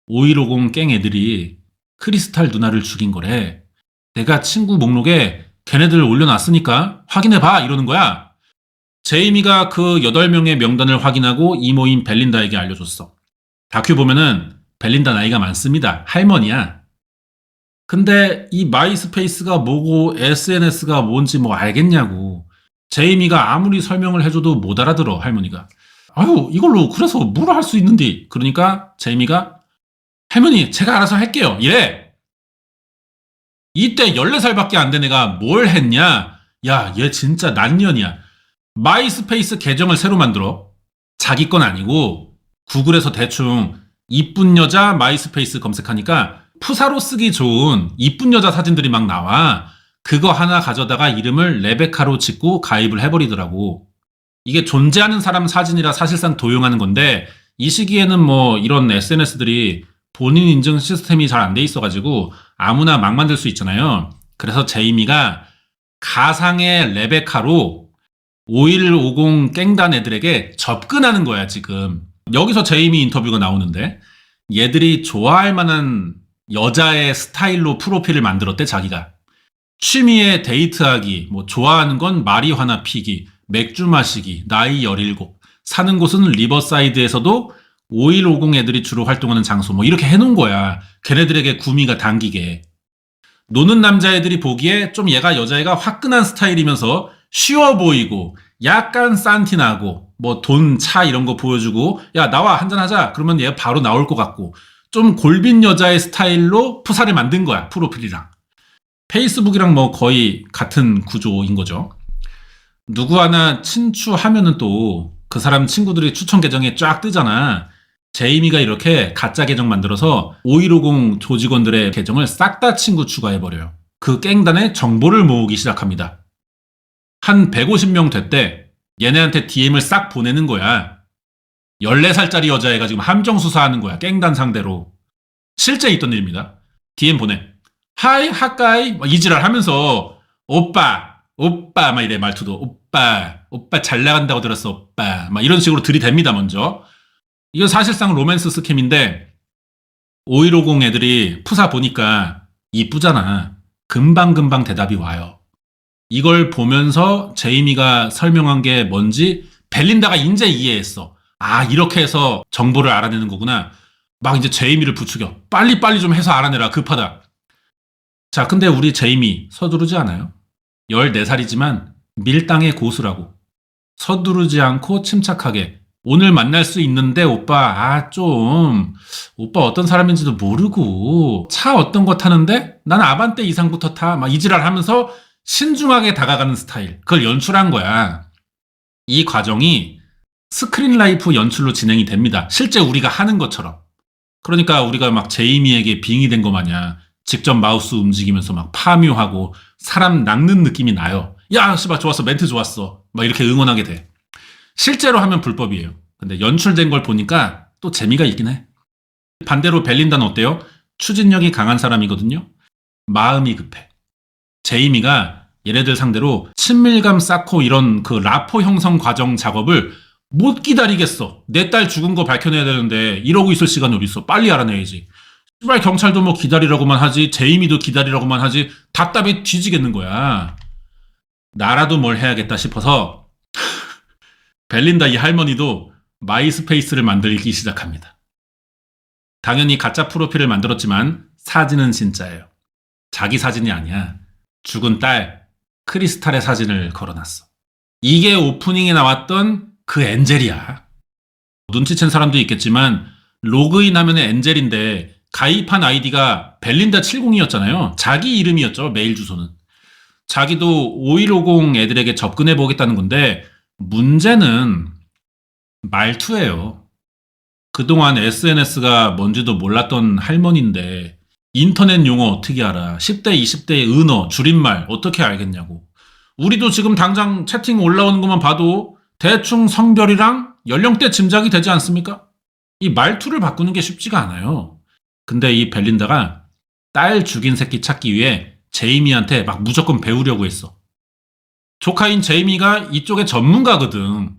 5150 갱 애들이 크리스탈 누나를 죽인 거래. 내가 친구 목록에 걔네들 올려놨으니까 확인해봐 이러는 거야. 제이미가 그 8명의 명단을 확인하고 이모인 벨린다에게 알려줬어. 다큐 보면은 벨린다 나이가 많습니다. 할머니야. 근데 이 마이스페이스가 뭐고 SNS가 뭔지 뭐 알겠냐고. 제이미가 아무리 설명을 해줘도 못 알아들어 할머니가. 아유 이걸로 그래서 뭘 할 수 있는데. 그러니까 제이미가 할머니 제가 알아서 할게요 이래. 이때 14살밖에 안 된 애가 뭘 했냐. 야 얘 진짜 난년이야. 마이스페이스 계정을 새로 만들어. 자기 건 아니고 구글에서 대충 이쁜 여자 마이스페이스 검색하니까 푸사로 쓰기 좋은 이쁜 여자 사진들이 막 나와. 그거 하나 가져다가 이름을 레베카로 짓고 가입을 해버리더라고. 이게 존재하는 사람 사진이라 사실상 도용하는 건데 이 시기에는 뭐 이런 SNS들이 본인 인증 시스템이 잘 안 돼 있어가지고 아무나 막 만들 수 있잖아요. 그래서 제이미가 가상의 레베카로 5150 깽단 애들에게 접근하는 거야 지금. 여기서 제이미 인터뷰가 나오는데 얘들이 좋아할 만한 여자의 스타일로 프로필을 만들었대 자기가. 취미에 데이트하기, 뭐 좋아하는 건 마리화나 피기, 맥주 마시기, 나이 17, 사는 곳은 리버사이드에서도 5150 애들이 주로 활동하는 장소 뭐 이렇게 해놓은 거야. 걔네들에게 구미가 당기게. 노는 남자애들이 보기에 좀 얘가 여자애가 화끈한 스타일이면서 쉬워 보이고 약간 산티나고 뭐 돈, 차 이런 거 보여주고 야 나와 한잔하자 그러면 얘 바로 나올 것 같고 좀 골빈 여자의 스타일로 푸사를 만든 거야 프로필이랑. 페이스북이랑 뭐 거의 같은 구조인 거죠. 누구 하나 친추하면은 또 그 사람 친구들이 추천 계정에 쫙 뜨잖아. 제이미가 이렇게 가짜 계정 만들어서 5150 조직원들의 계정을 싹 다 친구 추가해버려요. 그 깽단의 정보를 모으기 시작합니다. 한 150명 됐대. 얘네한테 DM을 싹 보내는 거야. 14살짜리 여자애가 지금 함정 수사하는 거야. 깽단 상대로. 실제 있던 일입니다. DM 보내. 하이 하까이 이지랄 하면서 오빠 막 이래 말투도 오빠 잘 나간다고 들었어 오빠 막 이런 식으로 들이댑니다 먼저. 이거 사실상 로맨스 스캠인데 5150 애들이 푸사 보니까 이쁘잖아. 금방금방 대답이 와요. 이걸 보면서 제이미가 설명한 게 뭔지 벨린다가 이제 이해했어. 아, 이렇게 해서 정보를 알아내는 거구나. 막 이제 제이미를 부추겨. 빨리빨리 좀 해서 알아내라. 급하다. 자, 근데 우리 제이미 서두르지 않아요? 14살이지만 밀당의 고수라고. 서두르지 않고 침착하게. 오늘 만날 수 있는데 오빠 오빠 어떤 사람인지도 모르고 차 어떤 거 타는데 난 아반떼 이상부터 타. 막 이지랄 하면서 신중하게 다가가는 스타일. 그걸 연출한 거야. 이 과정이 스크린 라이프 연출로 진행이 됩니다. 실제 우리가 하는 것처럼. 그러니까 우리가 막 제이미에게 빙의된 거 마냥 직접 마우스 움직이면서 막 파묘하고 사람 낚는 느낌이 나요. 야, 씨발 좋았어. 멘트 좋았어. 막 이렇게 응원하게 돼. 실제로 하면 불법이에요. 근데 연출된 걸 보니까 또 재미가 있긴 해. 반대로 벨린다는 어때요? 추진력이 강한 사람이거든요. 마음이 급해. 제이미가 얘네들 상대로 친밀감 쌓고 이런 그 라포 형성 과정 작업을 못 기다리겠어. 내 딸 죽은 거 밝혀내야 되는데 이러고 있을 시간이 어딨어. 빨리 알아내야지. 씨발 경찰도 뭐 기다리라고만 하지, 제이미도 기다리라고만 하지. 답답해 뒤지겠는 거야. 나라도 뭘 해야겠다 싶어서 벨린다 이 할머니도 마이스페이스를 만들기 시작합니다. 당연히 가짜 프로필을 만들었지만 사진은 진짜예요. 자기 사진이 아니야. 죽은 딸 크리스탈의 사진을 걸어놨어. 이게 오프닝에 나왔던 그 엔젤이야. 눈치챈 사람도 있겠지만 로그인하면 엔젤인데 가입한 아이디가 벨린다 70이었잖아요. 자기 이름이었죠. 메일 주소는. 자기도 5150 애들에게 접근해 보겠다는 건데 문제는 말투예요. 그동안 SNS가 뭔지도 몰랐던 할머니인데 인터넷 용어 어떻게 알아? 10대, 20대의 은어, 줄임말 어떻게 알겠냐고. 우리도 지금 당장 채팅 올라오는 것만 봐도 대충 성별이랑 연령대 짐작이 되지 않습니까? 이 말투를 바꾸는 게 쉽지가 않아요. 근데 이 벨린다가 딸 죽인 새끼 찾기 위해 제이미한테 막 무조건 배우려고 했어. 조카인 제이미가 이쪽의 전문가거든.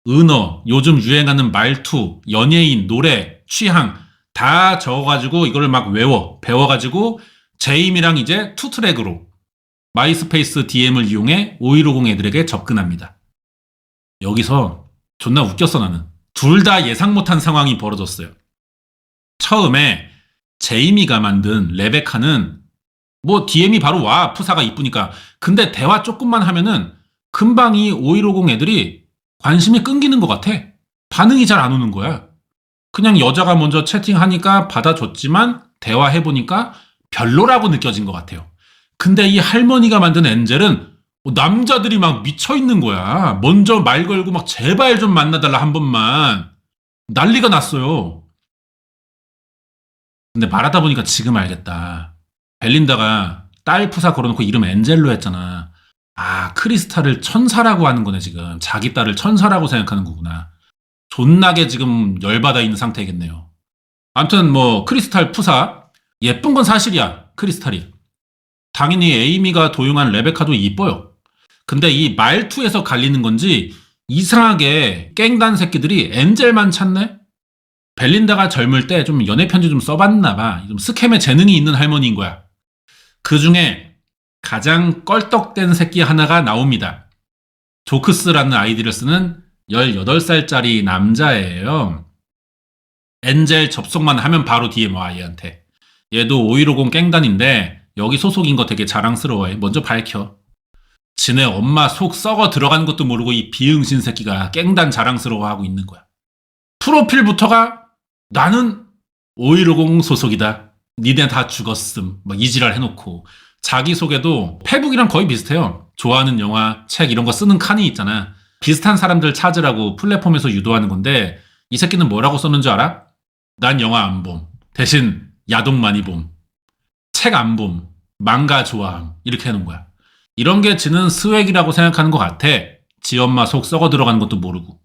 은어, 요즘 유행하는 말투, 연예인, 노래, 취향 다 적어가지고 이걸 막 배워가지고 제이미랑 이제 투트랙으로 마이스페이스 DM을 이용해 5150 애들에게 접근합니다. 여기서 존나 웃겼어 나는. 둘 다 예상 못한 상황이 벌어졌어요. 처음에 제이미가 만든 레베카는 뭐 DM이 바로 와. 푸사가 이쁘니까. 근데 대화 조금만 하면은 금방 이 5150 애들이 관심이 끊기는 것 같아. 반응이 잘 안 오는 거야. 그냥 여자가 먼저 채팅하니까 받아줬지만 대화해보니까 별로라고 느껴진 것 같아요. 근데 이 할머니가 만든 엔젤은 남자들이 막 미쳐있는 거야. 먼저 말 걸고 막 제발 좀 만나달라 한 번만. 난리가 났어요. 근데 말하다 보니까 지금 알겠다. 벨린다가 딸 푸사 걸어놓고 이름 엔젤로 했잖아. 아, 크리스탈을 천사라고 하는 거네 지금. 자기 딸을 천사라고 생각하는 거구나. 존나게 지금 열받아 있는 상태겠네요. 아무튼 뭐 크리스탈 푸사 예쁜 건 사실이야. 크리스탈이. 당연히 에이미가 도용한 레베카도 이뻐요. 근데 이 말투에서 갈리는 건지 이상하게 깽단 새끼들이 엔젤만 찾네? 벨린다가 젊을 때 좀 연애 편지 좀 써봤나 봐. 좀 스캠에 재능이 있는 할머니인 거야. 그 중에 가장 껄떡된 새끼 하나가 나옵니다. 조크스라는 아이디를 쓰는 18살짜리 남자예요. 엔젤 접속만 하면 바로 DM 와 얘한테. 얘도 5150 깽단인데 여기 소속인 거 되게 자랑스러워해. 먼저 밝혀. 지네 엄마 속 썩어 들어간 것도 모르고 이 비응신 새끼가 깽단 자랑스러워하고 있는 거야. 프로필부터가 나는 5150 소속이다. 니네 다 죽었음. 막 이지랄 해놓고. 자기소개도 페북이랑 거의 비슷해요. 좋아하는 영화, 책 이런 거 쓰는 칸이 있잖아. 비슷한 사람들 찾으라고 플랫폼에서 유도하는 건데 이 새끼는 뭐라고 썼는 줄 알아? 난 영화 안 봄. 대신 야동 많이 봄. 책 안 봄. 망가 좋아함. 이렇게 해놓은 거야. 이런 게 지는 스웩이라고 생각하는 것 같아. 지 엄마 속 썩어 들어가는 것도 모르고.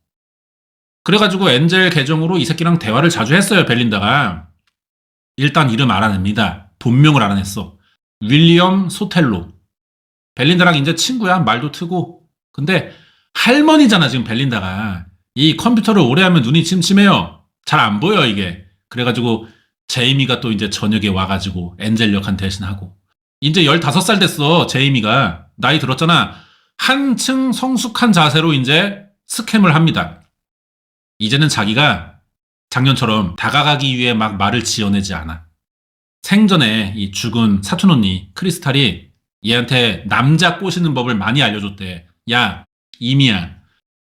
그래가지고 엔젤 계정으로 이 새끼랑 대화를 자주 했어요. 벨린다가. 일단 이름 알아냅니다. 본명을 알아냈어. 윌리엄 소텔로. 벨린다랑 이제 친구야. 말도 트고. 근데 할머니잖아 지금 벨린다가. 이 컴퓨터를 오래 하면 눈이 침침해요. 잘 안 보여, 이게. 그래가지고 제이미가 또 이제 저녁에 와가지고 엔젤 역할 대신하고. 이제 15살 됐어, 제이미가. 나이 들었잖아. 한층 성숙한 자세로 이제 스캠을 합니다. 이제는 자기가 작년처럼 다가가기 위해 막 말을 지어내지 않아. 생전에 이 죽은 사촌 언니 크리스탈이 얘한테 남자 꼬시는 법을 많이 알려줬대. 야, 이미야.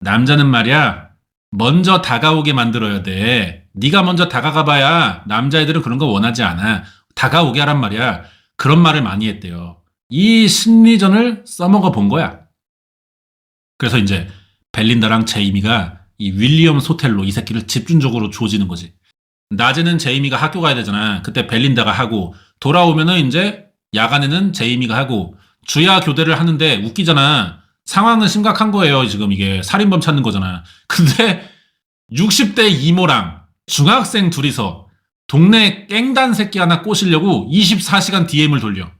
남자는 말이야, 먼저 다가오게 만들어야 돼. 네가 먼저 다가가봐야 남자애들은 그런 거 원하지 않아. 다가오게 하란 말이야. 그런 말을 많이 했대요. 이 심리전을 써먹어 본 거야. 그래서 이제 벨린다랑 제이미가 이 윌리엄 소텔로 이 새끼를 집중적으로 조지는 거지. 낮에는 제이미가 학교 가야 되잖아. 그때 벨린다가 하고, 돌아오면은 이제 야간에는 제이미가 하고, 주야 교대를 하는데 웃기잖아. 상황은 심각한 거예요. 지금 이게 살인범 찾는 거잖아. 근데 60대 이모랑 중학생 둘이서 동네 깽단 새끼 하나 꼬시려고 24시간 DM을 돌려.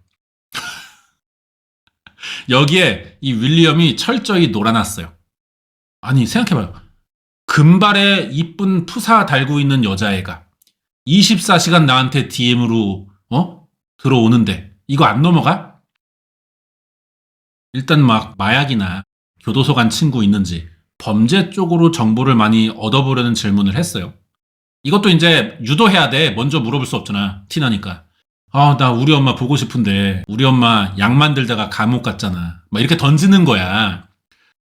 여기에 이 윌리엄이 철저히 놀아놨어요. 아니, 생각해봐요. 금발에 이쁜 푸사 달고 있는 여자애가 24시간 나한테 DM으로 들어오는데 이거 안 넘어가? 일단 막 마약이나 교도소 간 친구 있는지 범죄 쪽으로 정보를 많이 얻어보려는 질문을 했어요. 이것도 이제 유도해야 돼. 먼저 물어볼 수 없잖아. 티나니까. 나 우리 엄마 보고 싶은데 우리 엄마 약 만들다가 감옥 갔잖아. 막 이렇게 던지는 거야.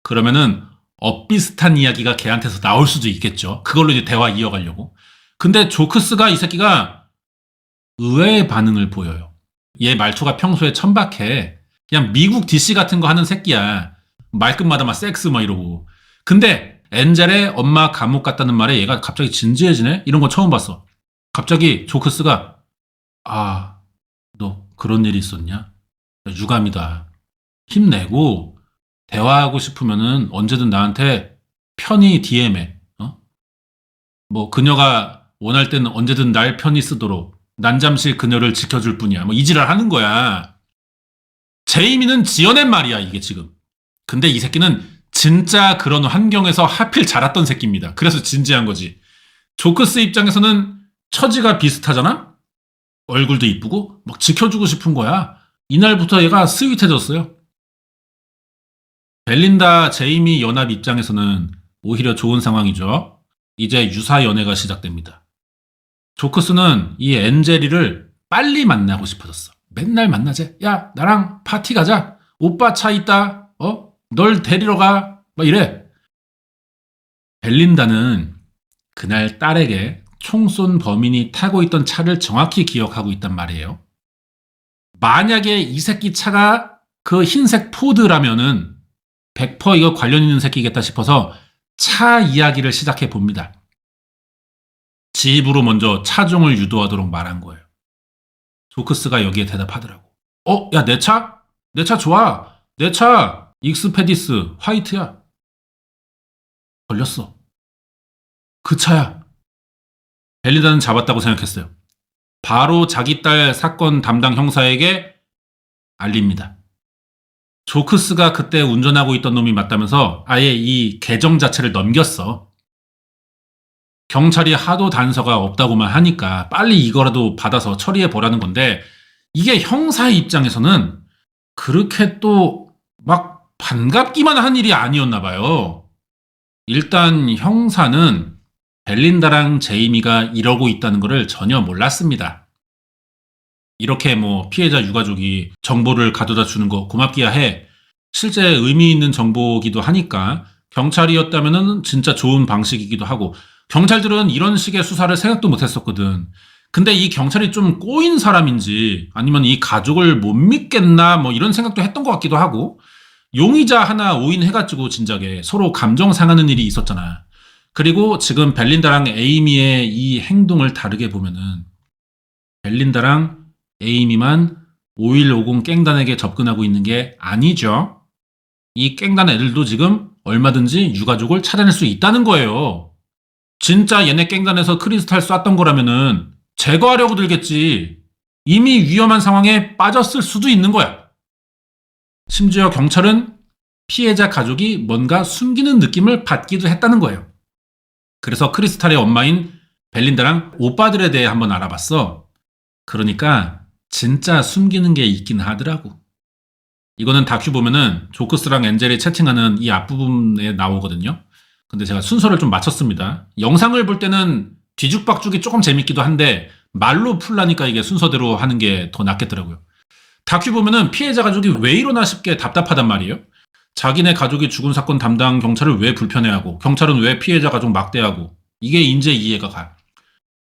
그러면은 엇비슷한 이야기가 걔한테서 나올 수도 있겠죠. 그걸로 이제 대화 이어가려고. 근데 조크스가 이 새끼가 의외의 반응을 보여요. 얘 말투가 평소에 천박해. 그냥 미국 DC 같은 거 하는 새끼야. 말끝마다 막 섹스 막 이러고. 근데 엔젤의 엄마 감옥 갔다는 말에 얘가 갑자기 진지해지네? 이런 거 처음 봤어. 갑자기 조크스가 너 그런 일이 있었냐? 유감이다. 힘내고 대화하고 싶으면은 언제든 나한테 편히 DM해. 뭐 그녀가 원할 때는 언제든 날 편히 쓰도록 난 잠시 그녀를 지켜줄 뿐이야. 뭐 이지랄 하는 거야. 제이미는 지어낸 말이야, 이게 지금. 근데 이 새끼는 진짜 그런 환경에서 하필 자랐던 새끼입니다. 그래서 진지한 거지. 조크스 입장에서는 처지가 비슷하잖아? 얼굴도 이쁘고 막 지켜주고 싶은 거야. 이날부터 얘가 스윗해졌어요. 벨린다 제이미 연합 입장에서는 오히려 좋은 상황이죠. 이제 유사 연애가 시작됩니다. 조크스는 이 엔젤이를 빨리 만나고 싶어졌어. 맨날 만나재. 야, 나랑 파티 가자. 오빠 차 있다. 널 데리러 가. 막 이래. 벨린다는 그날 딸에게 총 쏜 범인이 타고 있던 차를 정확히 기억하고 있단 말이에요. 만약에 이 새끼 차가 그 흰색 포드라면은 100% 이거 관련 있는 새끼겠다 싶어서 차 이야기를 시작해 봅니다. 집으로 먼저 차종을 유도하도록 말한 거예요. 조크스가 여기에 대답하더라고. 야, 내 차? 내 차 좋아. 내 차 익스페디스 화이트야. 걸렸어. 그 차야. 벨리다는 잡았다고 생각했어요. 바로 자기 딸 사건 담당 형사에게 알립니다. 조크스가 그때 운전하고 있던 놈이 맞다면서 아예 이 계정 자체를 넘겼어. 경찰이 하도 단서가 없다고만 하니까 빨리 이거라도 받아서 처리해 보라는 건데, 이게 형사의 입장에서는 그렇게 또 막 반갑기만 한 일이 아니었나 봐요. 일단 형사는 벨린다랑 제이미가 이러고 있다는 것을 전혀 몰랐습니다. 이렇게 뭐 피해자 유가족이 정보를 가져다 주는 거 고맙기야 해. 실제 의미 있는 정보기도 하니까 경찰이었다면 진짜 좋은 방식이기도 하고, 경찰들은 이런 식의 수사를 생각도 못했었거든. 근데 이 경찰이 좀 꼬인 사람인지 아니면 이 가족을 못 믿겠나 뭐 이런 생각도 했던 것 같기도 하고, 용의자 하나 오인해가지고 진작에 서로 감정 상하는 일이 있었잖아. 그리고 지금 벨린다랑 에이미의 이 행동을 다르게 보면은 벨린다랑 에이미만 5150 깽단에게 접근하고 있는 게 아니죠. 이 깽단 애들도 지금 얼마든지 유가족을 찾아낼 수 있다는 거예요. 진짜 얘네 깽단에서 크리스탈 쐈던 거라면은 제거하려고 들겠지. 이미 위험한 상황에 빠졌을 수도 있는 거야. 심지어 경찰은 피해자 가족이 뭔가 숨기는 느낌을 받기도 했다는 거예요. 그래서 크리스탈의 엄마인 벨린다랑 오빠들에 대해 한번 알아봤어. 그러니까 진짜 숨기는 게 있긴 하더라고. 이거는 다큐 보면은 조크스랑 엔젤이 채팅하는 이 앞부분에 나오거든요. 근데 제가 순서를 좀 맞췄습니다. 영상을 볼 때는 뒤죽박죽이 조금 재밌기도 한데 말로 풀라니까 이게 순서대로 하는 게 더 낫겠더라고요. 다큐 보면은 피해자 가족이 왜 이러나 싶게 답답하단 말이에요. 자기네 가족이 죽은 사건 담당 경찰을 왜 불편해하고 경찰은 왜 피해자 가족 막대하고 이게 인제 이해가 가.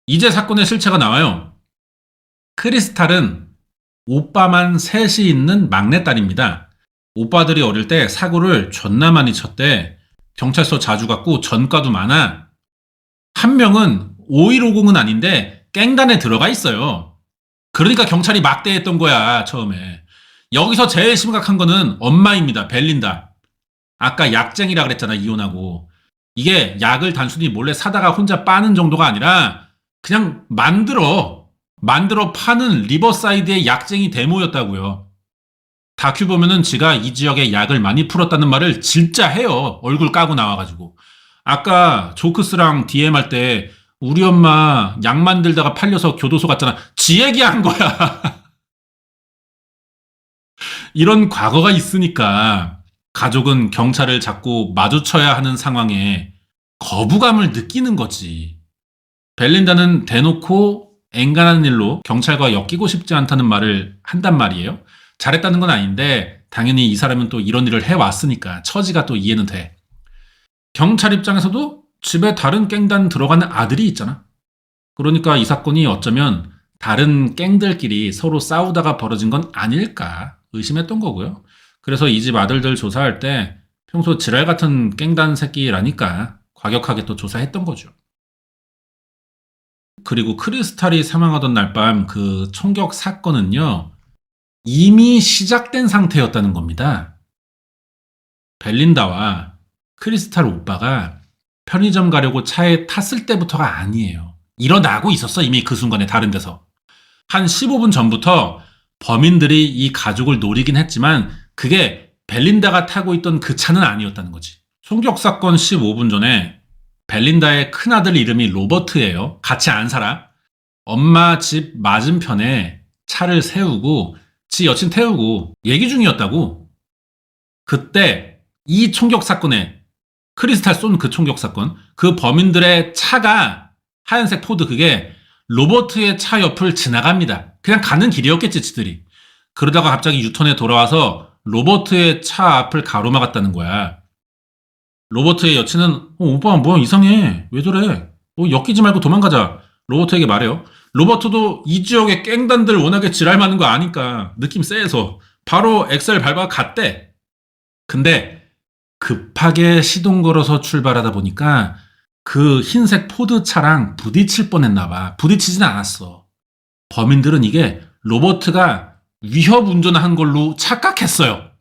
이제 사건의 실체가 나와요. 크리스탈은 오빠만 셋이 있는 막내딸입니다. 오빠들이 어릴 때 사고를 존나 많이 쳤대. 경찰서 자주 갔고 전과도 많아. 한 명은 5150은 아닌데 깽단에 들어가 있어요. 그러니까 경찰이 막대했던 거야, 처음에. 여기서 제일 심각한 거는 엄마입니다, 벨린다. 아까 약쟁이라 그랬잖아, 이혼하고. 이게 약을 단순히 몰래 사다가 혼자 빠는 정도가 아니라 그냥 만들어 파는 리버사이드의 약쟁이 데모였다고요. 다큐 보면은 지가 이 지역에 약을 많이 풀었다는 말을 진짜 해요. 얼굴 까고 나와가지고. 아까 조크스랑 DM 할 때 우리 엄마 약 만들다가 팔려서 교도소 갔잖아. 지 얘기한 거야. 이런 과거가 있으니까 가족은 경찰을 자꾸 마주쳐야 하는 상황에 거부감을 느끼는 거지. 벨린다는 대놓고 앵간한 일로 경찰과 엮이고 싶지 않다는 말을 한단 말이에요. 잘했다는 건 아닌데 당연히 이 사람은 또 이런 일을 해왔으니까 처지가 또 이해는 돼. 경찰 입장에서도 집에 다른 깽단 들어가는 아들이 있잖아. 그러니까 이 사건이 어쩌면 다른 깽들끼리 서로 싸우다가 벌어진 건 아닐까 의심했던 거고요. 그래서 이 집 아들들 조사할 때 평소 지랄 같은 깽단 새끼라니까 과격하게 또 조사했던 거죠. 그리고 크리스탈이 사망하던 날 밤 그 총격 사건은요, 이미 시작된 상태였다는 겁니다. 벨린다와 크리스탈 오빠가 편의점 가려고 차에 탔을 때부터가 아니에요. 일어나고 있었어, 이미 그 순간에 다른 데서. 한 15분 전부터 범인들이 이 가족을 노리긴 했지만 그게 벨린다가 타고 있던 그 차는 아니었다는 거지. 총격 사건 15분 전에 벨린다의 큰아들 이름이 로버트예요. 같이 안 살아. 엄마 집 맞은편에 차를 세우고 지 여친 태우고 얘기 중이었다고. 그때 이 총격 사건에 크리스탈 쏜 그 총격 사건, 그 범인들의 차가 하얀색 포드 그게 로버트의 차 옆을 지나갑니다. 그냥 가는 길이었겠지, 지들이. 그러다가 갑자기 유턴에 돌아와서 로버트의 차 앞을 가로막았다는 거야. 로버트의 여친은 오빠 뭐야 이상해. 왜 저래? 엮이지 말고 도망가자. 로버트에게 말해요. 로버트도 이 지역의 깽단들 워낙에 지랄 많은 거 아니까 느낌 세서 바로 엑셀 밟아 갔대. 근데 급하게 시동 걸어서 출발하다 보니까 그 흰색 포드 차랑 부딪힐 뻔했나 봐. 부딪히진 않았어. 범인들은 이게 로버트가 위협 운전한 걸로 착각했어요.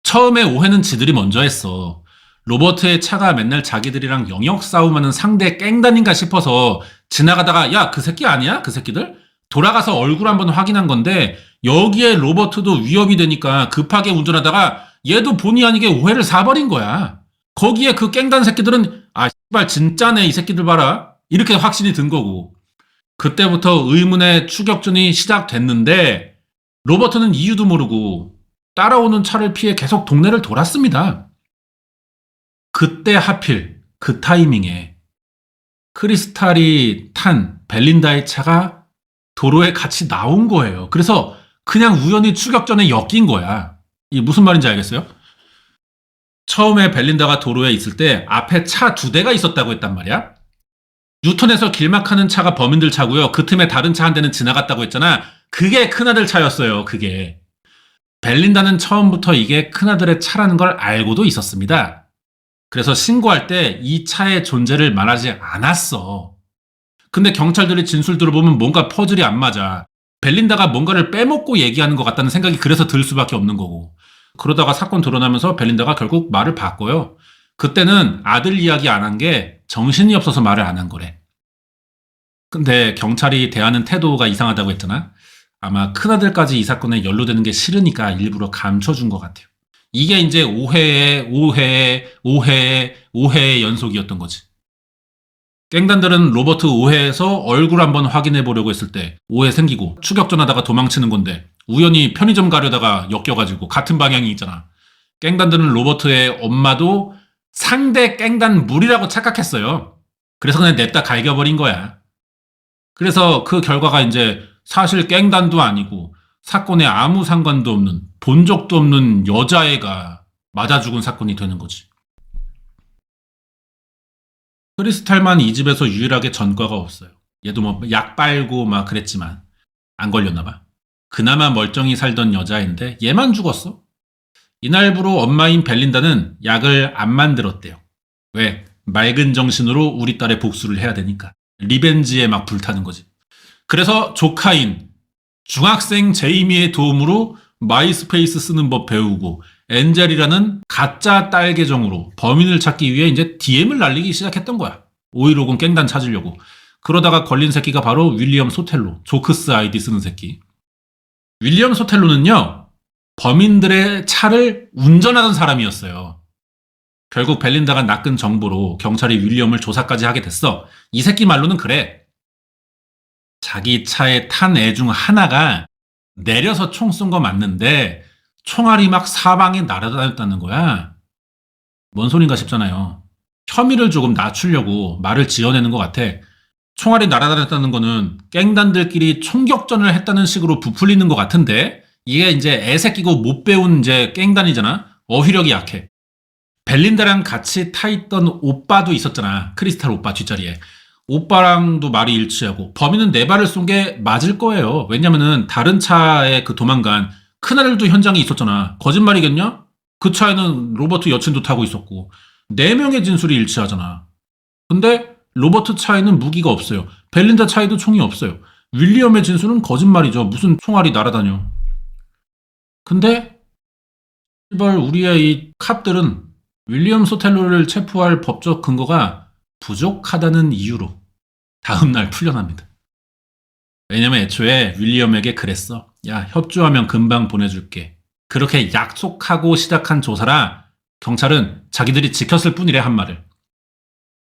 처음에 오해는 지들이 먼저 했어. 로버트의 차가 맨날 자기들이랑 영역 싸움하는 상대 깽단인가 싶어서 지나가다가 야, 그 새끼 아니야? 그 새끼들? 돌아가서 얼굴 한번 확인한 건데 여기에 로버트도 위협이 되니까 급하게 운전하다가 얘도 본의 아니게 오해를 사버린 거야. 거기에 그 깽단 새끼들은 아 씨발 진짜네 이 새끼들 봐라 이렇게 확신이 든 거고. 그때부터 의문의 추격전이 시작됐는데 로버트는 이유도 모르고 따라오는 차를 피해 계속 동네를 돌았습니다. 그때 하필 그 타이밍에 크리스탈이 탄 벨린다의 차가 도로에 같이 나온 거예요. 그래서 그냥 우연히 추격전에 엮인 거야. 이게 무슨 말인지 알겠어요? 처음에 벨린다가 도로에 있을 때 앞에 차 2대가 있었다고 했단 말이야. 유턴해서 길막하는 차가 범인들 차고요. 그 틈에 다른 차 한 대는 지나갔다고 했잖아. 그게 큰아들 차였어요. 그게. 벨린다는 처음부터 이게 큰아들의 차라는 걸 알고도 있었습니다. 그래서 신고할 때 이 차의 존재를 말하지 않았어. 근데 경찰들이 진술 들어보면 뭔가 퍼즐이 안 맞아. 벨린다가 뭔가를 빼먹고 얘기하는 것 같다는 생각이 그래서 들 수밖에 없는 거고. 그러다가 사건 드러나면서 벨린다가 결국 말을 바꿔요. 그때는 아들 이야기 안 한 게 정신이 없어서 말을 안 한 거래. 근데 경찰이 대하는 태도가 이상하다고 했잖아. 아마 큰아들까지 이 사건에 연루되는 게 싫으니까 일부러 감춰준 것 같아요. 이게 이제 오해의 연속이었던 거지. 갱단들은 로버트 오해해서 얼굴 한번 확인해 보려고 했을 때 오해 생기고 추격전하다가 도망치는 건데 우연히 편의점 가려다가 엮여가지고 같은 방향이 있잖아. 갱단들은 로버트의 엄마도 상대 갱단 물이라고 착각했어요. 그래서 그냥 냅다 갈겨버린 거야. 그래서 그 결과가 이제 사실 갱단도 아니고 사건에 아무 상관도 없는 본 적도 없는 여자애가 맞아 죽은 사건이 되는 거지. 크리스탈만 이 집에서 유일하게 전과가 없어요. 얘도 뭐 약 빨고 막 그랬지만 안 걸렸나 봐. 그나마 멀쩡히 살던 여자인데 얘만 죽었어. 이날부로 엄마인 벨린다는 약을 안 만들었대요. 왜? 맑은 정신으로 우리 딸의 복수를 해야 되니까. 리벤지에 막 불타는 거지. 그래서 조카인 중학생 제이미의 도움으로 마이스페이스 쓰는 법 배우고 엔젤이라는 가짜 딸 계정으로 범인을 찾기 위해 이제 DM을 날리기 시작했던 거야. 5150 깽단 찾으려고. 그러다가 걸린 새끼가 바로 윌리엄 소텔로, 조크스 아이디 쓰는 새끼. 윌리엄 소텔로는요, 범인들의 차를 운전하던 사람이었어요. 결국 벨린다가 낚은 정보로 경찰이 윌리엄을 조사까지 하게 됐어. 이 새끼 말로는 그래. 자기 차에 탄 애 중 하나가 내려서 총 쏜 거 맞는데 총알이 막 사방에 날아다녔다는 거야. 뭔 소린가 싶잖아요. 혐의를 조금 낮추려고 말을 지어내는 것 같아. 총알이 날아다녔다는 거는 갱단들끼리 총격전을 했다는 식으로 부풀리는 것 같은데 이게 이제 애새끼고 못 배운 이제 갱단이잖아. 어휘력이 약해. 벨린다랑 같이 타있던 오빠도 있었잖아. 크리스탈 오빠 뒷자리에. 오빠랑도 말이 일치하고 범인은 네 발을 쏜 게 맞을 거예요. 왜냐면은 다른 차에 그 도망간 큰아들도 현장에 있었잖아. 거짓말이겠냐? 그 차에는 로버트 여친도 타고 있었고 4명의 진술이 일치하잖아. 근데 로버트 차에는 무기가 없어요. 벨린다 차에도 총이 없어요. 윌리엄의 진술은 거짓말이죠. 무슨 총알이 날아다녀. 근데 제발 우리의 이 캅들은 윌리엄 소텔로를 체포할 법적 근거가 부족하다는 이유로 다음날 풀려납니다. 왜냐면 애초에 윌리엄에게 그랬어. 야, 협조하면 금방 보내줄게. 그렇게 약속하고 시작한 조사라 경찰은 자기들이 지켰을 뿐이래 한 말을.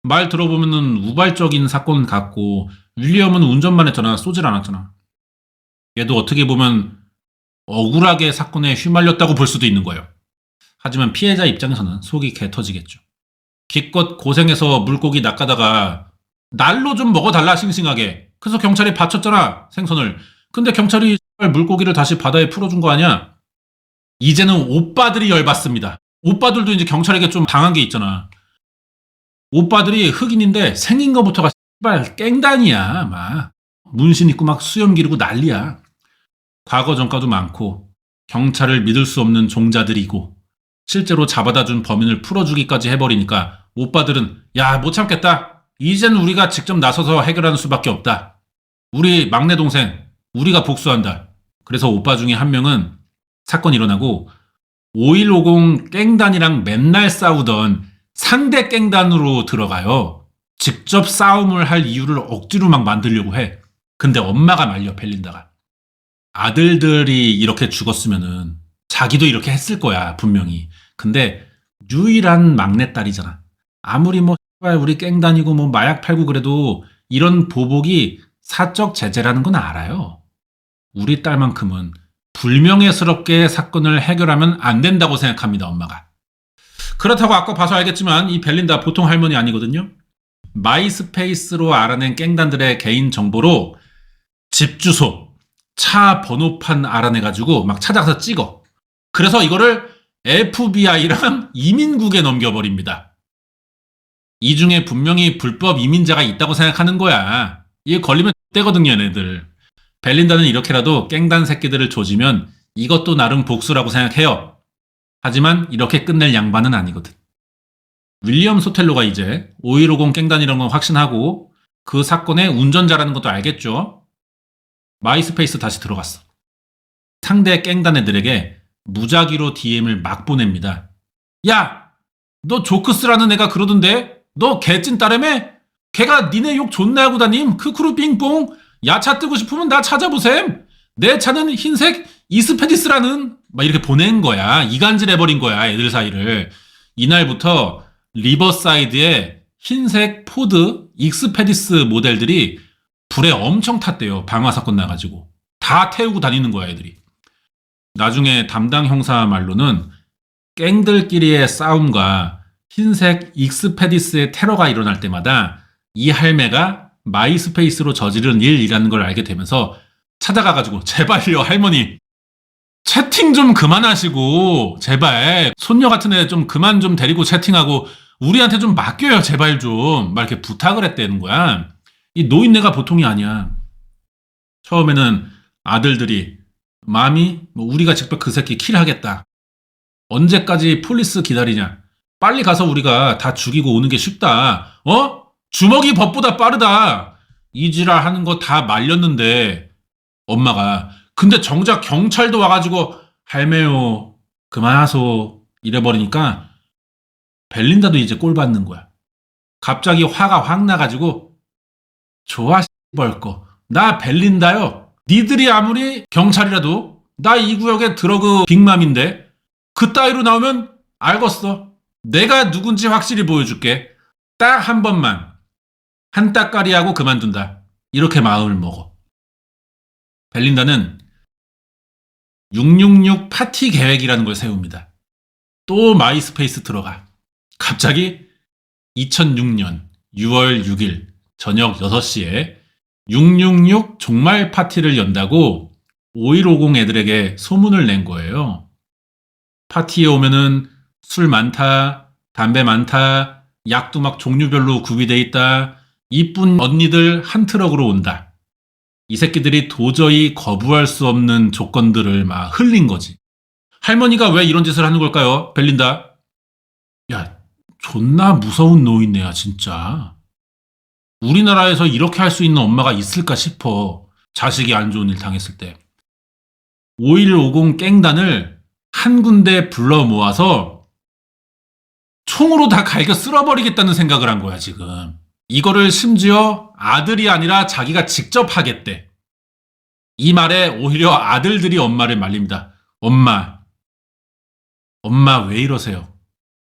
말 들어보면은 우발적인 사건 같고 윌리엄은 운전만 했잖아. 쏘질 않았잖아. 얘도 어떻게 보면 억울하게 사건에 휘말렸다고 볼 수도 있는 거예요. 하지만 피해자 입장에서는 속이 개 터지겠죠. 기껏 고생해서 물고기 낚아다가 날로 좀 먹어달라 싱싱하게. 그래서 경찰이 바쳤잖아 생선을. 근데 경찰이 물고기를 다시 바다에 풀어준 거 아니야? 이제는 오빠들이 열받습니다. 오빠들도 이제 경찰에게 좀 당한 게 있잖아. 오빠들이 흑인인데 생긴 거부터가 씨발 깽단이야. 막 문신 입고 막 수염 기르고 난리야. 과거 전과도 많고 경찰을 믿을 수 없는 종자들이고 실제로 잡아다 준 범인을 풀어주기까지 해버리니까 오빠들은 야, 못 참겠다. 이젠 우리가 직접 나서서 해결하는 수밖에 없다. 우리 막내 동생, 우리가 복수한다. 그래서 오빠 중에 한 명은 사건이 일어나고 5150 깽단이랑 맨날 싸우던 상대 깽단으로 들어가요. 직접 싸움을 할 이유를 억지로 막 만들려고 해. 근데 엄마가 말려, 벨린다가. 아들들이 이렇게 죽었으면은 자기도 이렇게 했을 거야, 분명히. 근데 유일한 막내딸이잖아. 아무리 뭐 우리 깽단이고 뭐 마약 팔고 그래도 이런 보복이 사적 제재라는 건 알아요. 우리 딸만큼은 불명예스럽게 사건을 해결하면 안 된다고 생각합니다, 엄마가. 그렇다고 아까 봐서 알겠지만 이 벨린다 보통 할머니 아니거든요. 마이스페이스로 알아낸 깽단들의 개인 정보로 집 주소, 차 번호판 알아내가지고 막 찾아가서 찍어. 그래서 이거를 FBI랑 이민국에 넘겨버립니다. 이 중에 분명히 불법 이민자가 있다고 생각하는 거야. 이게 걸리면 떼거든요, 얘네들. 벨린다는 이렇게라도 깽단 새끼들을 조지면 이것도 나름 복수라고 생각해요. 하지만 이렇게 끝낼 양반은 아니거든. 윌리엄 소텔로가 이제 5150 깽단이라는 건 확신하고 그 사건의 운전자라는 것도 알겠죠. 마이스페이스 다시 들어갔어. 상대 깽단 애들에게 무작위로 DM을 막 보냅니다. 야! 너 조크스라는 애가 그러던데? 너 개찐 딸애매? 걔가 니네 욕 존나 하고 다님? 크크루 빙뽕? 야차 뜨고 싶으면 나 찾아보셈. 내 차는 흰색 이스페디스라는 막 이렇게 보낸 거야. 이간질 해버린 거야, 애들 사이를. 이날부터 리버사이드에 흰색 포드 익스페디스 모델들이 불에 엄청 탔대요. 방화 사건 나가지고. 다 태우고 다니는 거야, 애들이. 나중에 담당 형사 말로는 갱들끼리의 싸움과 흰색 익스페디스의 테러가 일어날 때마다 이 할매가 마이스페이스로 저지른 일이라는 걸 알게 되면서 찾아가가지고 제발요 할머니 채팅 좀 그만하시고 제발 손녀 같은 애 좀 그만 좀 데리고 채팅하고 우리한테 좀 맡겨요 제발 좀 막 이렇게 부탁을 했다는 거야. 이 노인네가 보통이 아니야. 처음에는 아들들이 마미 우리가 직접 그 새끼 킬하겠다. 언제까지 폴리스 기다리냐. 빨리 가서 우리가 다 죽이고 오는 게 쉽다. 주먹이 법보다 빠르다. 이지랄 하는 거 다 말렸는데 엄마가 근데 정작 경찰도 와가지고 할매요 그만하소 이래버리니까 벨린다도 이제 꼴 받는 거야. 갑자기 화가 확 나가지고 좋아 벌거 나 벨린다요. 니들이 아무리 경찰이라도 나 이 구역의 드러그 빅맘인데 그따위로 나오면 알겠어. 내가 누군지 확실히 보여줄게. 딱 한 번만 한 따까리하고 그만둔다. 이렇게 마음을 먹어. 벨린다는 666 파티 계획이라는 걸 세웁니다. 또 마이스페이스 들어가. 갑자기 2006년 6월 6일 저녁 6시에 666 종말 파티를 연다고 5150 애들에게 소문을 낸 거예요. 파티에 오면은 술 많다, 담배 많다, 약도 막 종류별로 구비돼 있다, 이쁜 언니들 한 트럭으로 온다. 이 새끼들이 도저히 거부할 수 없는 조건들을 막 흘린 거지. 할머니가 왜 이런 짓을 하는 걸까요? 벨린다. 야, 존나 무서운 노인네야 진짜. 우리나라에서 이렇게 할 수 있는 엄마가 있을까 싶어. 자식이 안 좋은 일 당했을 때. 5150 깽단을 한 군데 불러 모아서 총으로 다 갈겨 쓸어버리겠다는 생각을 한 거야 지금. 이거를 심지어 아들이 아니라 자기가 직접 하겠대. 이 말에 오히려 아들들이 엄마를 말립니다. 엄마 왜 이러세요?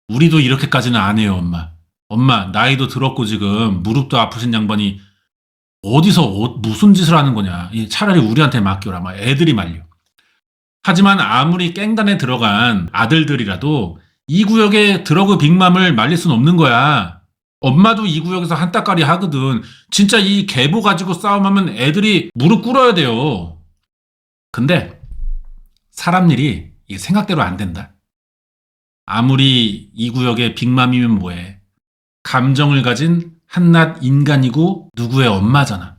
우리도 이렇게까지는 안 해요 엄마. 엄마 나이도 들었고 지금 무릎도 아프신 양반이 어디서 무슨 짓을 하는 거냐. 차라리 우리한테 맡겨라. 막 애들이 말려. 하지만 아무리 깽단에 들어간 아들들이라도 이 구역의 드러그 빅맘을 말릴 순 없는 거야. 엄마도 이 구역에서 한따까리 하거든. 진짜 이 계보 가지고 싸움하면 애들이 무릎 꿇어야 돼요. 근데 사람 일이 이게 생각대로 안 된다. 아무리 이 구역의 빅맘이면 뭐해. 감정을 가진 한낱 인간이고 누구의 엄마잖아.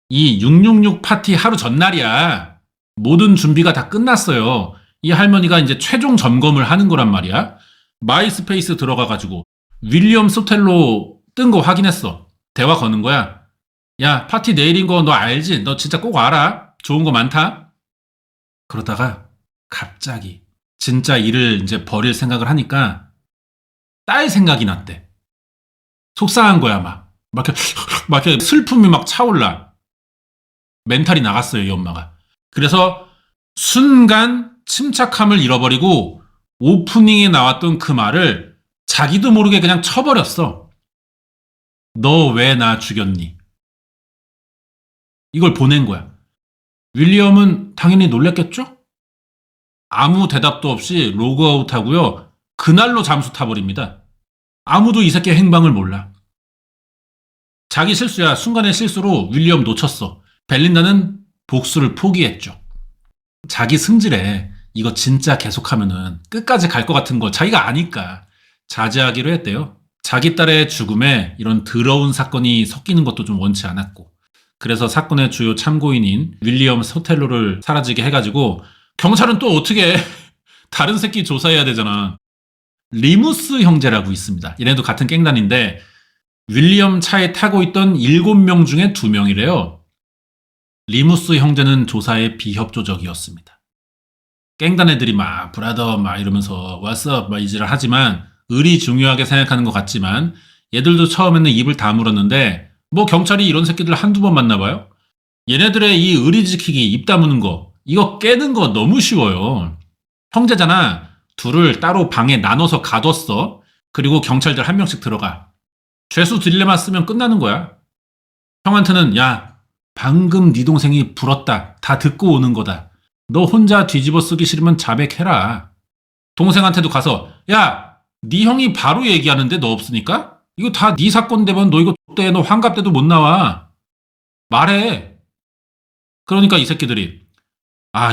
이 666 파티 하루 전날이야. 모든 준비가 다 끝났어요. 이 할머니가 이제 최종 점검을 하는 거란 말이야. 마이스페이스 들어가가지고 윌리엄 소텔로 뜬 거 확인했어. 대화 거는 거야. 야, 파티 내일인 거 너 알지? 너 진짜 꼭 알아? 좋은 거 많다? 그러다가 갑자기 진짜 일을 이제 버릴 생각을 하니까 딸 생각이 났대. 속상한 거야, 막 이렇게 슬픔이 막 차올라. 멘탈이 나갔어요, 이 엄마가. 그래서 순간 침착함을 잃어버리고 오프닝에 나왔던 그 말을 자기도 모르게 그냥 쳐버렸어. 너 왜 나 죽였니? 이걸 보낸 거야. 윌리엄은 당연히 놀랬겠죠? 아무 대답도 없이 로그아웃 하고요. 그날로 잠수 타버립니다. 아무도 이 새끼의 행방을 몰라. 자기 실수야. 순간의 실수로 윌리엄 놓쳤어. 벨린다는 복수를 포기했죠. 자기 승질에 이거 진짜 계속하면은 끝까지 갈 것 같은 거 자기가 아니까 자제하기로 했대요. 자기 딸의 죽음에 이런 더러운 사건이 섞이는 것도 좀 원치 않았고 그래서 사건의 주요 참고인인 윌리엄 소텔로를 사라지게 해가지고 경찰은 또 어떻게 다른 새끼 조사해야 되잖아. 리무스 형제라고 있습니다. 얘네도 같은 깽단인데 윌리엄 차에 타고 있던 7명 중에 2명이래요. 리무스 형제는 조사에 비협조적이었습니다. 깽단 애들이 막 브라더 막 이러면서 왓썹 막 이지랄 하지만 의리 중요하게 생각하는 것 같지만 얘들도 처음에는 입을 다물었는데 뭐 경찰이 이런 새끼들 한두 번 만나봐요? 얘네들의 이 의리 지키기 입 다무는 거 이거 깨는 거 너무 쉬워요. 형제잖아. 둘을 따로 방에 나눠서 가뒀어. 그리고 경찰들 한 명씩 들어가. 죄수 딜레마 쓰면 끝나는 거야. 형한테는 야, 방금 네 동생이 불었다. 다 듣고 오는 거다. 너 혼자 뒤집어 쓰기 싫으면 자백해라. 동생한테도 가서 야, 네 형이 바로 얘기하는데 너 없으니까? 이거 다 네 사건 되면 너 이거 X대 너 환갑 때도 못 나와. 말해. 그러니까 이 새끼들이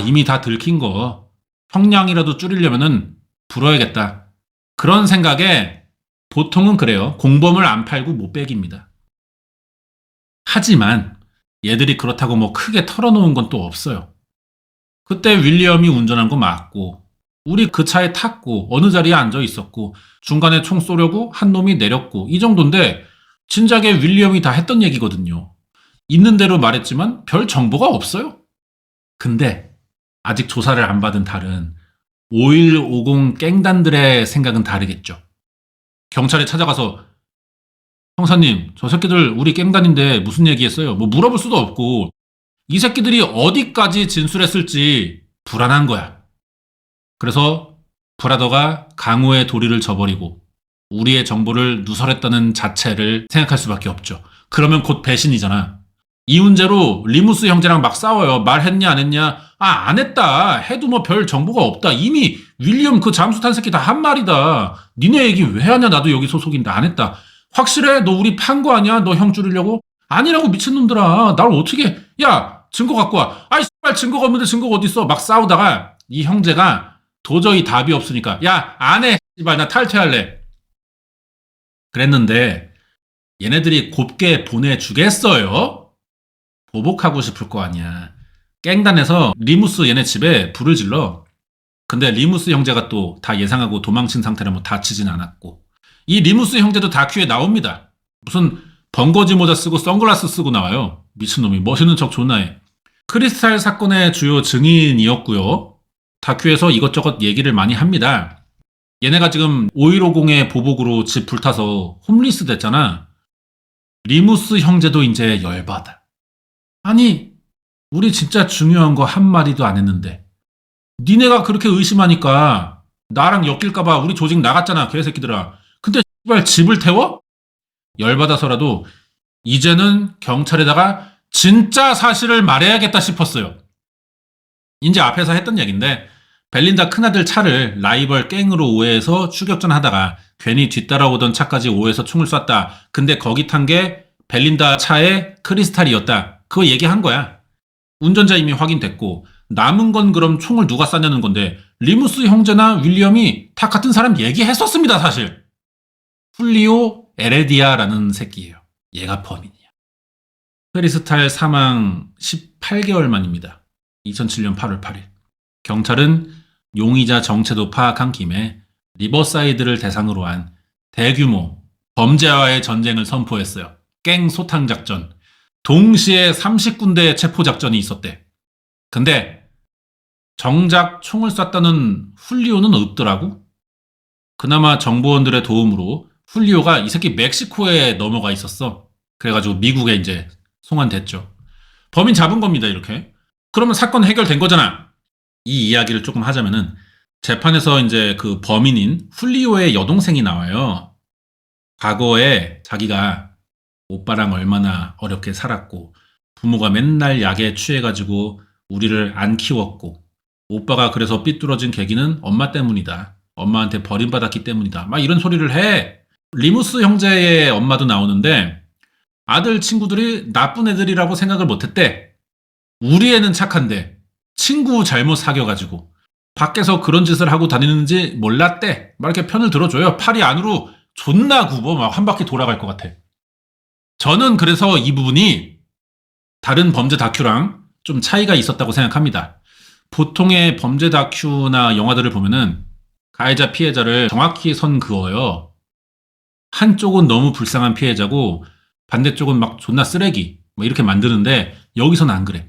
이미 다 들킨 거 형량이라도 줄이려면은 불어야겠다. 그런 생각에 보통은 그래요. 공범을 안 팔고 못 빼깁니다. 하지만 얘들이 그렇다고 뭐 크게 털어놓은 건 또 없어요. 그때 윌리엄이 운전한 거 맞고 우리 그 차에 탔고 어느 자리에 앉아 있었고 중간에 총 쏘려고 한 놈이 내렸고 이 정도인데 진작에 윌리엄이 다 했던 얘기거든요. 있는 대로 말했지만 별 정보가 없어요. 근데 아직 조사를 안 받은 다른 5150 갱단들의 생각은 다르겠죠. 경찰에 찾아가서 형사님, 저 새끼들 우리 갱단인데 무슨 얘기했어요? 뭐 물어볼 수도 없고 이 새끼들이 어디까지 진술했을지 불안한 거야. 그래서 브라더가 강호의 도리를 저버리고 우리의 정보를 누설했다는 자체를 생각할 수밖에 없죠. 그러면 곧 배신이잖아. 이 문제로 리무스 형제랑 막 싸워요. 말했냐 안 했냐? 안 했다. 해도 뭐 별 정보가 없다. 이미 윌리엄 그 잠수 탄 새끼 다 한 말이다. 니네 얘기 왜 하냐? 나도 여기 소속인데 안 했다. 확실해? 너 우리 판 거 아니야? 너 형 줄이려고? 아니라고 미친놈들아. 날 어떻게 야 증거 갖고 와. 아이 씨발 증거가 없는데 증거가 어딨어. 막 싸우다가 이 형제가 도저히 답이 없으니까 야 안 해. 씨발 나 탈퇴할래. 그랬는데 얘네들이 곱게 보내주겠어요? 보복하고 싶을 거 아니야. 깽단에서 리무스 얘네 집에 불을 질러. 근데 리무스 형제가 또 다 예상하고 도망친 상태라 뭐 다치진 않았고 이 리무스 형제도 다큐에 나옵니다. 무슨 번거지 모자 쓰고 선글라스 쓰고 나와요. 미친놈이 멋있는 척 존나 해. 크리스탈 사건의 주요 증인이었고요. 다큐에서 이것저것 얘기를 많이 합니다. 얘네가 지금 5150의 보복으로 집 불타서 홈리스 됐잖아. 리무스 형제도 이제 열받아. 아니 우리 진짜 중요한 거 한마디도 안 했는데 니네가 그렇게 의심하니까 나랑 엮일까봐 우리 조직 나갔잖아 개새끼들아. 근데 씨발 집을 태워? 열받아서라도 이제는 경찰에다가 진짜 사실을 말해야겠다 싶었어요. 이제 앞에서 했던 얘기인데 벨린다 큰아들 차를 라이벌 갱으로 오해해서 추격전 하다가 괜히 뒤따라오던 차까지 오해해서 총을 쐈다. 근데 거기 탄 게 벨린다 차의 크리스탈이었다. 그거 얘기한 거야. 운전자 이미 확인됐고 남은 건 그럼 총을 누가 쐈냐는 건데 리무스 형제나 윌리엄이 다 같은 사람 얘기했었습니다. 사실. 훌리오 에레디아라는 새끼예요. 얘가 범인이야. 크리스탈 사망 18개월 만입니다. 2007년 8월 8일. 경찰은 용의자 정체도 파악한 김에 리버사이드를 대상으로 한 대규모 범죄와의 전쟁을 선포했어요. 갱 소탕 작전. 동시에 30군데의 체포 작전이 있었대. 근데 정작 총을 쐈다는 훌리오는 없더라고. 그나마 정보원들의 도움으로 훌리오가 이 새끼 멕시코에 넘어가 있었어. 그래가지고 미국에 이제 송환됐죠. 범인 잡은 겁니다, 이렇게. 그러면 사건 해결된 거잖아. 이 이야기를 조금 하자면은 재판에서 이제 그 범인인 훌리오의 여동생이 나와요. 과거에 자기가 오빠랑 얼마나 어렵게 살았고 부모가 맨날 약에 취해가지고 우리를 안 키웠고 오빠가 그래서 삐뚤어진 계기는 엄마 때문이다. 엄마한테 버림받았기 때문이다. 막 이런 소리를 해. 리무스 형제의 엄마도 나오는데 아들 친구들이 나쁜 애들이라고 생각을 못했대. 우리 애는 착한데 친구 잘못 사귀어가지고 밖에서 그런 짓을 하고 다니는지 몰랐대. 막 이렇게 편을 들어줘요. 팔이 안으로 존나 굽어. 막 한 바퀴 돌아갈 것 같아. 저는 그래서 이 부분이 다른 범죄 다큐랑 좀 차이가 있었다고 생각합니다. 보통의 범죄 다큐나 영화들을 보면은 가해자 피해자를 정확히 선 그어요. 한쪽은 너무 불쌍한 피해자고 반대쪽은 막 존나 쓰레기 뭐 이렇게 만드는데 여기서는 안 그래.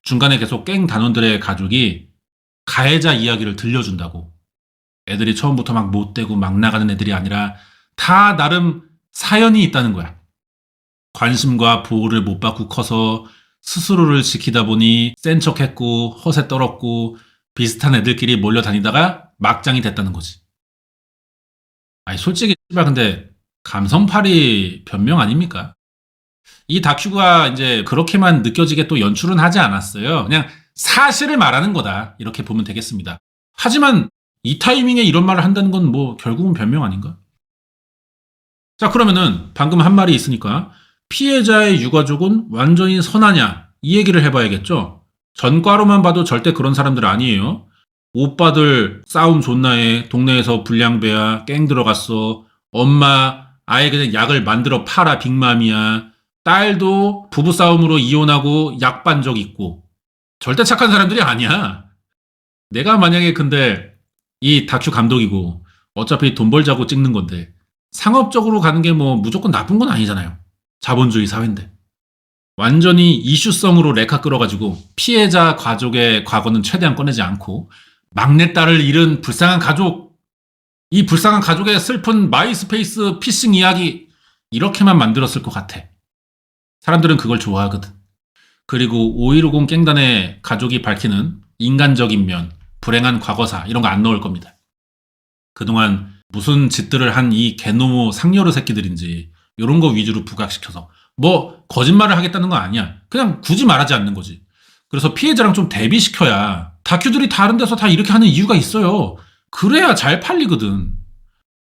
중간에 계속 갱 단원들의 가족이 가해자 이야기를 들려준다고. 애들이 처음부터 막 못되고 막 나가는 애들이 아니라 다 나름 사연이 있다는 거야. 관심과 보호를 못 받고 커서 스스로를 지키다 보니 센 척했고 허세 떨었고 비슷한 애들끼리 몰려다니다가 막장이 됐다는 거지. 아니 솔직히 근데 감성팔이 변명 아닙니까? 이 다큐가 이제 그렇게만 느껴지게 또 연출은 하지 않았어요. 그냥 사실을 말하는 거다. 이렇게 보면 되겠습니다. 하지만 이 타이밍에 이런 말을 한다는 건 뭐 결국은 변명 아닌가? 자, 그러면은 방금 한 말이 있으니까 피해자의 유가족은 완전히 선하냐? 이 얘기를 해봐야겠죠? 전과로만 봐도 절대 그런 사람들 아니에요. 오빠들 싸움 존나 해. 동네에서 불량배야. 갱 들어갔어. 엄마 아예 그냥 약을 만들어 팔아 빅맘이야. 딸도 부부싸움으로 이혼하고 약 반 적 있고. 절대 착한 사람들이 아니야. 내가 만약에 근데 이 다큐 감독이고 어차피 돈 벌자고 찍는 건데 상업적으로 가는 게 뭐 무조건 나쁜 건 아니잖아요. 자본주의 사회인데. 완전히 이슈성으로 레카 끌어가지고 피해자 가족의 과거는 최대한 꺼내지 않고 막내딸을 잃은 불쌍한 가족, 이 불쌍한 가족의 슬픈 마이스페이스 피싱 이야기 이렇게만 만들었을 것 같아. 사람들은 그걸 좋아하거든. 그리고 5150 갱단의 가족이 밝히는 인간적인 면, 불행한 과거사 이런 거 안 넣을 겁니다. 그동안 무슨 짓들을 한 이 개노모 상여로 새끼들인지 이런 거 위주로 부각시켜서 뭐 거짓말을 하겠다는 거 아니야. 그냥 굳이 말하지 않는 거지. 그래서 피해자랑 좀 대비시켜야 다큐들이 다른 데서 다 이렇게 하는 이유가 있어요. 그래야 잘 팔리거든.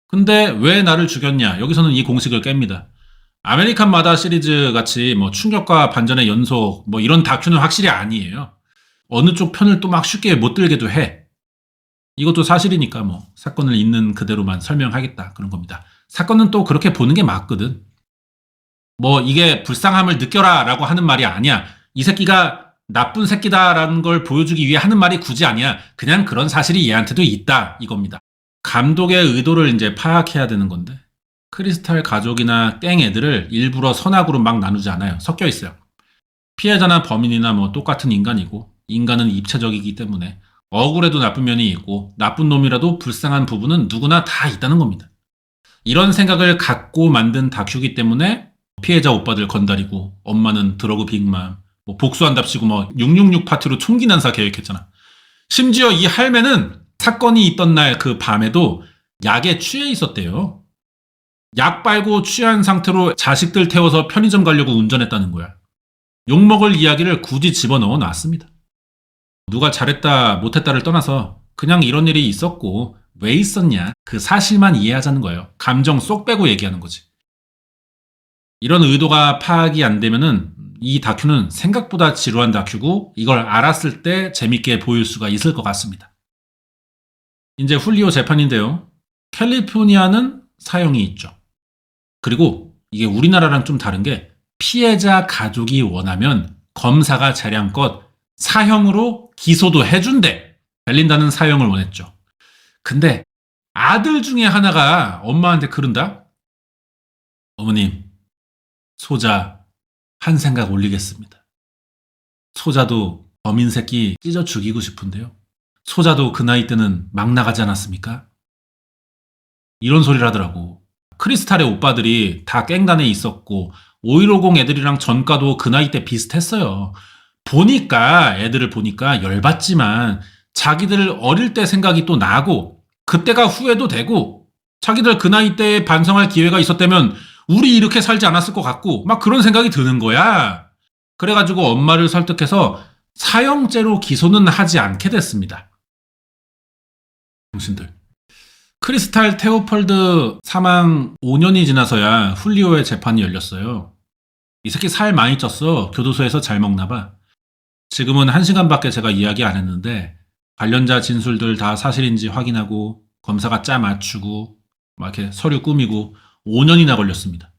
근데 왜 나를 죽였냐? 여기서는 이 공식을 깹니다. 아메리칸 마다 시리즈 같이 뭐 충격과 반전의 연속 뭐 이런 다큐는 확실히 아니에요. 어느 쪽 편을 또 막 쉽게 못 들게도 해. 이것도 사실이니까 뭐 사건을 있는 그대로만 설명하겠다 그런 겁니다. 사건은 또 그렇게 보는 게 맞거든. 뭐 이게 불쌍함을 느껴라 라고 하는 말이 아니야. 이 새끼가 나쁜 새끼다라는 걸 보여주기 위해 하는 말이 굳이 아니야. 그냥 그런 사실이 얘한테도 있다 이겁니다. 감독의 의도를 이제 파악해야 되는 건데 크리스탈 가족이나 땡 애들을 일부러 선악으로 막 나누지 않아요. 섞여 있어요. 피해자나 범인이나 뭐 똑같은 인간이고 인간은 입체적이기 때문에 억울해도 나쁜 면이 있고 나쁜 놈이라도 불쌍한 부분은 누구나 다 있다는 겁니다. 이런 생각을 갖고 만든 다큐기 때문에 피해자 오빠들 건달이고 엄마는 드러그 빅맘 뭐 복수한답시고 뭐 666 파티로 총기 난사 계획했잖아. 심지어 이 할매는 사건이 있던 날 그 밤에도 약에 취해 있었대요. 약 빨고 취한 상태로 자식들 태워서 편의점 가려고 운전했다는 거야. 욕먹을 이야기를 굳이 집어넣어 놨습니다. 누가 잘했다 못했다를 떠나서 그냥 이런 일이 있었고 왜 있었냐 그 사실만 이해하자는 거예요. 감정 쏙 빼고 얘기하는 거지. 이런 의도가 파악이 안 되면은 이 다큐는 생각보다 지루한 다큐고 이걸 알았을 때 재밌게 보일 수가 있을 것 같습니다. 이제 훌리오 재판인데요. 캘리포니아는 사형이 있죠. 그리고 이게 우리나라랑 좀 다른 게 피해자 가족이 원하면 검사가 재량껏 사형으로 기소도 해준대. 벨린다는 사형을 원했죠. 근데 아들 중에 하나가 엄마한테 그른다? 어머님, 소자 한 생각 올리겠습니다. 소자도 범인 새끼 찢어 죽이고 싶은데요. 소자도 그 나이 때는 막 나가지 않았습니까? 이런 소리를 하더라고. 크리스탈의 오빠들이 다 깽단에 있었고 5150 애들이랑 전과도 그 나이 때 비슷했어요. 보니까 애들을 보니까 열받지만 자기들 어릴 때 생각이 또 나고 그때가 후회도 되고 자기들 그 나이 때에 반성할 기회가 있었다면 우리 이렇게 살지 않았을 것 같고 막 그런 생각이 드는 거야. 그래가지고 엄마를 설득해서 사형죄로 기소는 하지 않게 됐습니다. 당신들. 크리스탈 테오펄드 사망 5년이 지나서야 훌리오의 재판이 열렸어요. 이 새끼 살 많이 쪘어. 교도소에서 잘 먹나 봐. 지금은 1시간밖에 제가 이야기 안 했는데 관련자 진술들 다 사실인지 확인하고 검사가 짜 맞추고 막 이렇게 서류 꾸미고 5년이나 걸렸습니다.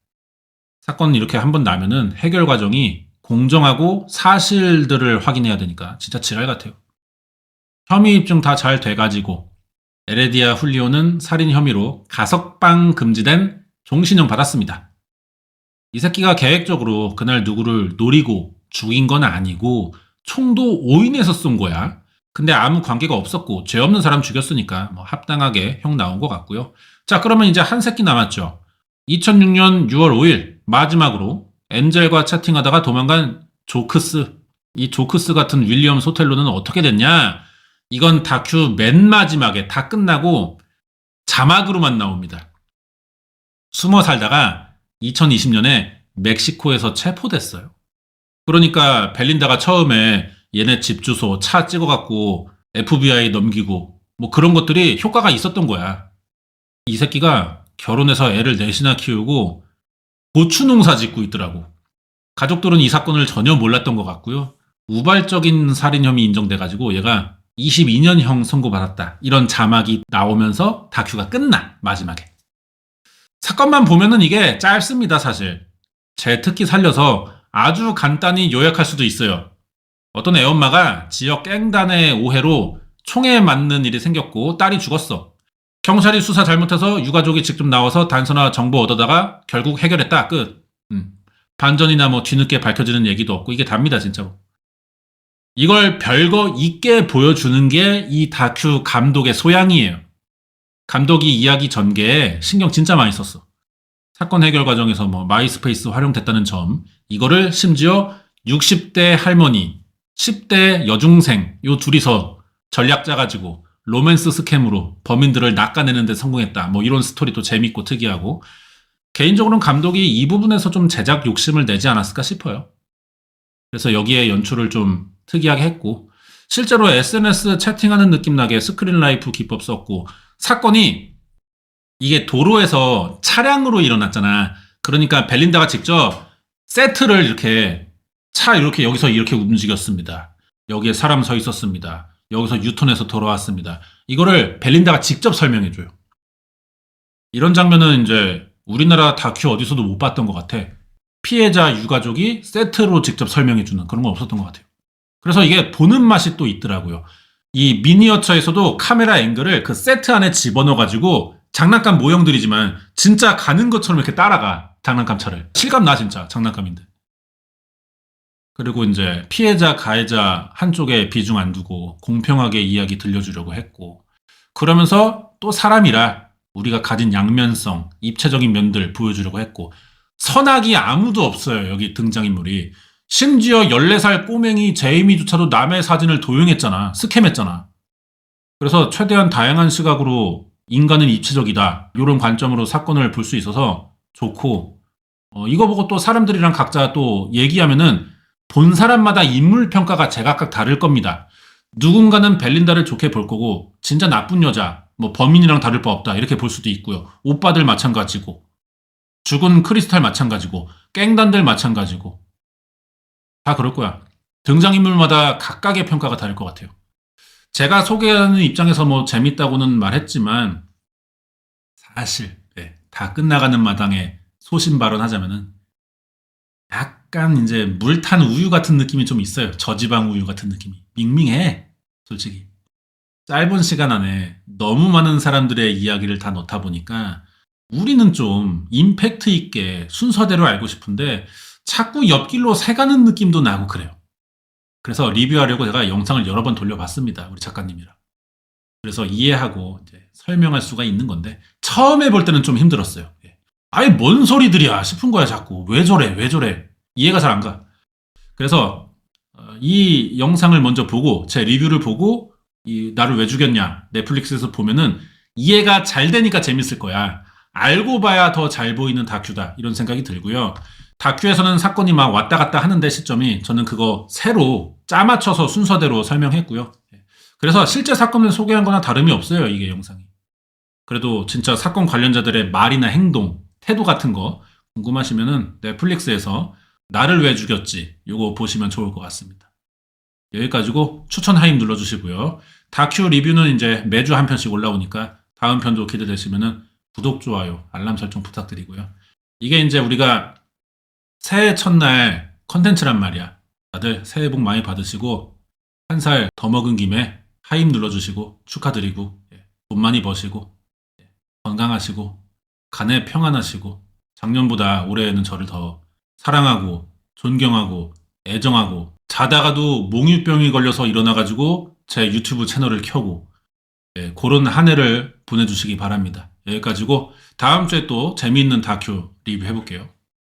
사건은 이렇게 한번 나면은 해결 과정이 공정하고 사실들을 확인해야 되니까 진짜 지랄 같아요. 혐의 입증 다 잘 돼가지고 에레디아 훌리오는 살인 혐의로 가석방 금지된 종신형 받았습니다. 이 새끼가 계획적으로 그날 누구를 노리고 죽인 건 아니고 총도 오인해서 쏜 거야. 근데 아무 관계가 없었고 죄 없는 사람 죽였으니까 뭐 합당하게 형 나온 것 같고요. 자, 그러면 이제 한 새끼 남았죠. 2006년 6월 5일 마지막으로 엔젤과 채팅하다가 도망간 조크스. 이 조크스 같은 윌리엄 소텔로는 어떻게 됐냐? 이건 다큐 맨 마지막에 다 끝나고 자막으로만 나옵니다. 숨어 살다가 2020년에 멕시코에서 체포됐어요. 그러니까 벨린다가 처음에 얘네 집 주소 차 찍어갖고 FBI 넘기고 뭐 그런 것들이 효과가 있었던 거야. 이 새끼가 결혼해서 애를 넷이나 키우고 고추 농사 짓고 있더라고. 가족들은 이 사건을 전혀 몰랐던 것 같고요. 우발적인 살인 혐의 인정돼가지고 얘가 22년형 선고받았다. 이런 자막이 나오면서 다큐가 끝나, 마지막에. 사건만 보면은 이게 짧습니다, 사실. 제 특기 살려서 아주 간단히 요약할 수도 있어요. 어떤 애엄마가 지역 갱단의 오해로 총에 맞는 일이 생겼고 딸이 죽었어. 경찰이 수사 잘못해서 유가족이 직접 나와서 단서나 정보 얻어다가 결국 해결했다. 끝. 반전이나 뭐 뒤늦게 밝혀지는 얘기도 없고 이게 답니다, 진짜로. 이걸 별거 있게 보여주는 게 이 다큐 감독의 소양이에요. 감독이 이야기 전개에 신경 진짜 많이 썼어. 사건 해결 과정에서 뭐 마이스페이스 활용됐다는 점, 이거를 심지어 60대 할머니, 10대 여중생 요 둘이서 전략 짜가지고 로맨스 스캠으로 범인들을 낚아내는 데 성공했다. 뭐 이런 스토리도 재밌고 특이하고, 개인적으로는 감독이 이 부분에서 좀 제작 욕심을 내지 않았을까 싶어요. 그래서 여기에 연출을 좀 특이하게 했고, 실제로 SNS 채팅하는 느낌 나게 스크린 라이프 기법 썼고, 사건이 이게 도로에서 차량으로 일어났잖아. 그러니까 벨린다가 직접 세트를 이렇게 차 이렇게 여기서 이렇게 움직였습니다. 여기에 사람 서 있었습니다. 여기서 유턴해서 돌아왔습니다. 이거를 벨린다가 직접 설명해줘요. 이런 장면은 이제 우리나라 다큐 어디서도 못 봤던 것 같아. 피해자 유가족이 세트로 직접 설명해주는 그런 건 없었던 것 같아요. 그래서 이게 보는 맛이 또 있더라고요. 이 미니어처에서도 카메라 앵글을 그 세트 안에 집어넣어가지고 장난감 모형들이지만 진짜 가는 것처럼 이렇게 따라가. 장난감 차를. 실감 나 진짜 장난감인데. 그리고 이제 피해자 가해자 한쪽에 비중 안 두고 공평하게 이야기 들려주려고 했고, 그러면서 또 사람이라 우리가 가진 양면성, 입체적인 면들 보여주려고 했고, 선악이 아무도 없어요. 여기 등장인물이. 심지어 14살 꼬맹이 제이미조차도 남의 사진을 도용했잖아. 스캠했잖아. 그래서 최대한 다양한 시각으로 인간은 입체적이다. 이런 관점으로 사건을 볼 수 있어서 좋고, 이거 보고 또 사람들이랑 각자 또 얘기하면은 본 사람마다 인물 평가가 제각각 다를 겁니다. 누군가는 벨린다를 좋게 볼 거고, 진짜 나쁜 여자, 뭐 범인이랑 다를 바 없다. 이렇게 볼 수도 있고요. 오빠들 마찬가지고, 죽은 크리스탈 마찬가지고, 갱단들 마찬가지고. 다 그럴 거야. 등장인물마다 각각의 평가가 다를 것 같아요. 제가 소개하는 입장에서 뭐 재밌다고는 말했지만, 사실, 다 끝나가는 마당에 소신 발언하자면은, 약간 이제 물 탄 우유 같은 느낌이 좀 있어요. 저지방 우유 같은 느낌이. 밍밍해. 솔직히. 짧은 시간 안에 너무 많은 사람들의 이야기를 다 넣다 보니까 우리는 좀 임팩트 있게 순서대로 알고 싶은데 자꾸 옆길로 새가는 느낌도 나고 그래요. 그래서 리뷰하려고 제가 영상을 여러 번 돌려봤습니다. 우리 작가님이랑. 그래서 이해하고 이제 설명할 수가 있는 건데 처음에 볼 때는 좀 힘들었어요. 아예 뭔 소리들이야 싶은 거야 자꾸. 왜 저래 왜 저래. 이해가 잘 안 가. 그래서 이 영상을 먼저 보고 제 리뷰를 보고 이 나를 왜 죽였냐 넷플릭스에서 보면은 이해가 잘 되니까 재밌을 거야. 알고 봐야 더 잘 보이는 다큐다 이런 생각이 들고요. 다큐에서는 사건이 막 왔다 갔다 하는데 시점이 저는 그거 새로 짜맞춰서 순서대로 설명했고요. 그래서 실제 사건을 소개한 거나 다름이 없어요. 이게 영상이. 그래도 진짜 사건 관련자들의 말이나 행동, 태도 같은 거 궁금하시면은 넷플릭스에서 나를 왜 죽였지 요거 보시면 좋을 것 같습니다. 여기까지고 추천 하임 눌러주시고요. 다큐 리뷰는 이제 매주 한 편씩 올라오니까 다음 편도 기대되시면은 구독, 좋아요, 알람 설정 부탁드리고요. 이게 이제 우리가 새해 첫날 컨텐츠란 말이야. 다들 새해 복 많이 받으시고 한 살 더 먹은 김에 하임 눌러주시고 축하드리고 돈 많이 버시고 건강하시고 간에 평안하시고 작년보다 올해에는 저를 더 사랑하고 존경하고 애정하고 자다가도 몽유병이 걸려서 일어나가지고 제 유튜브 채널을 켜고 그런 한 해를 보내주시기 바랍니다. 여기까지고 다음 주에 또 재미있는 다큐 리뷰 해볼게요.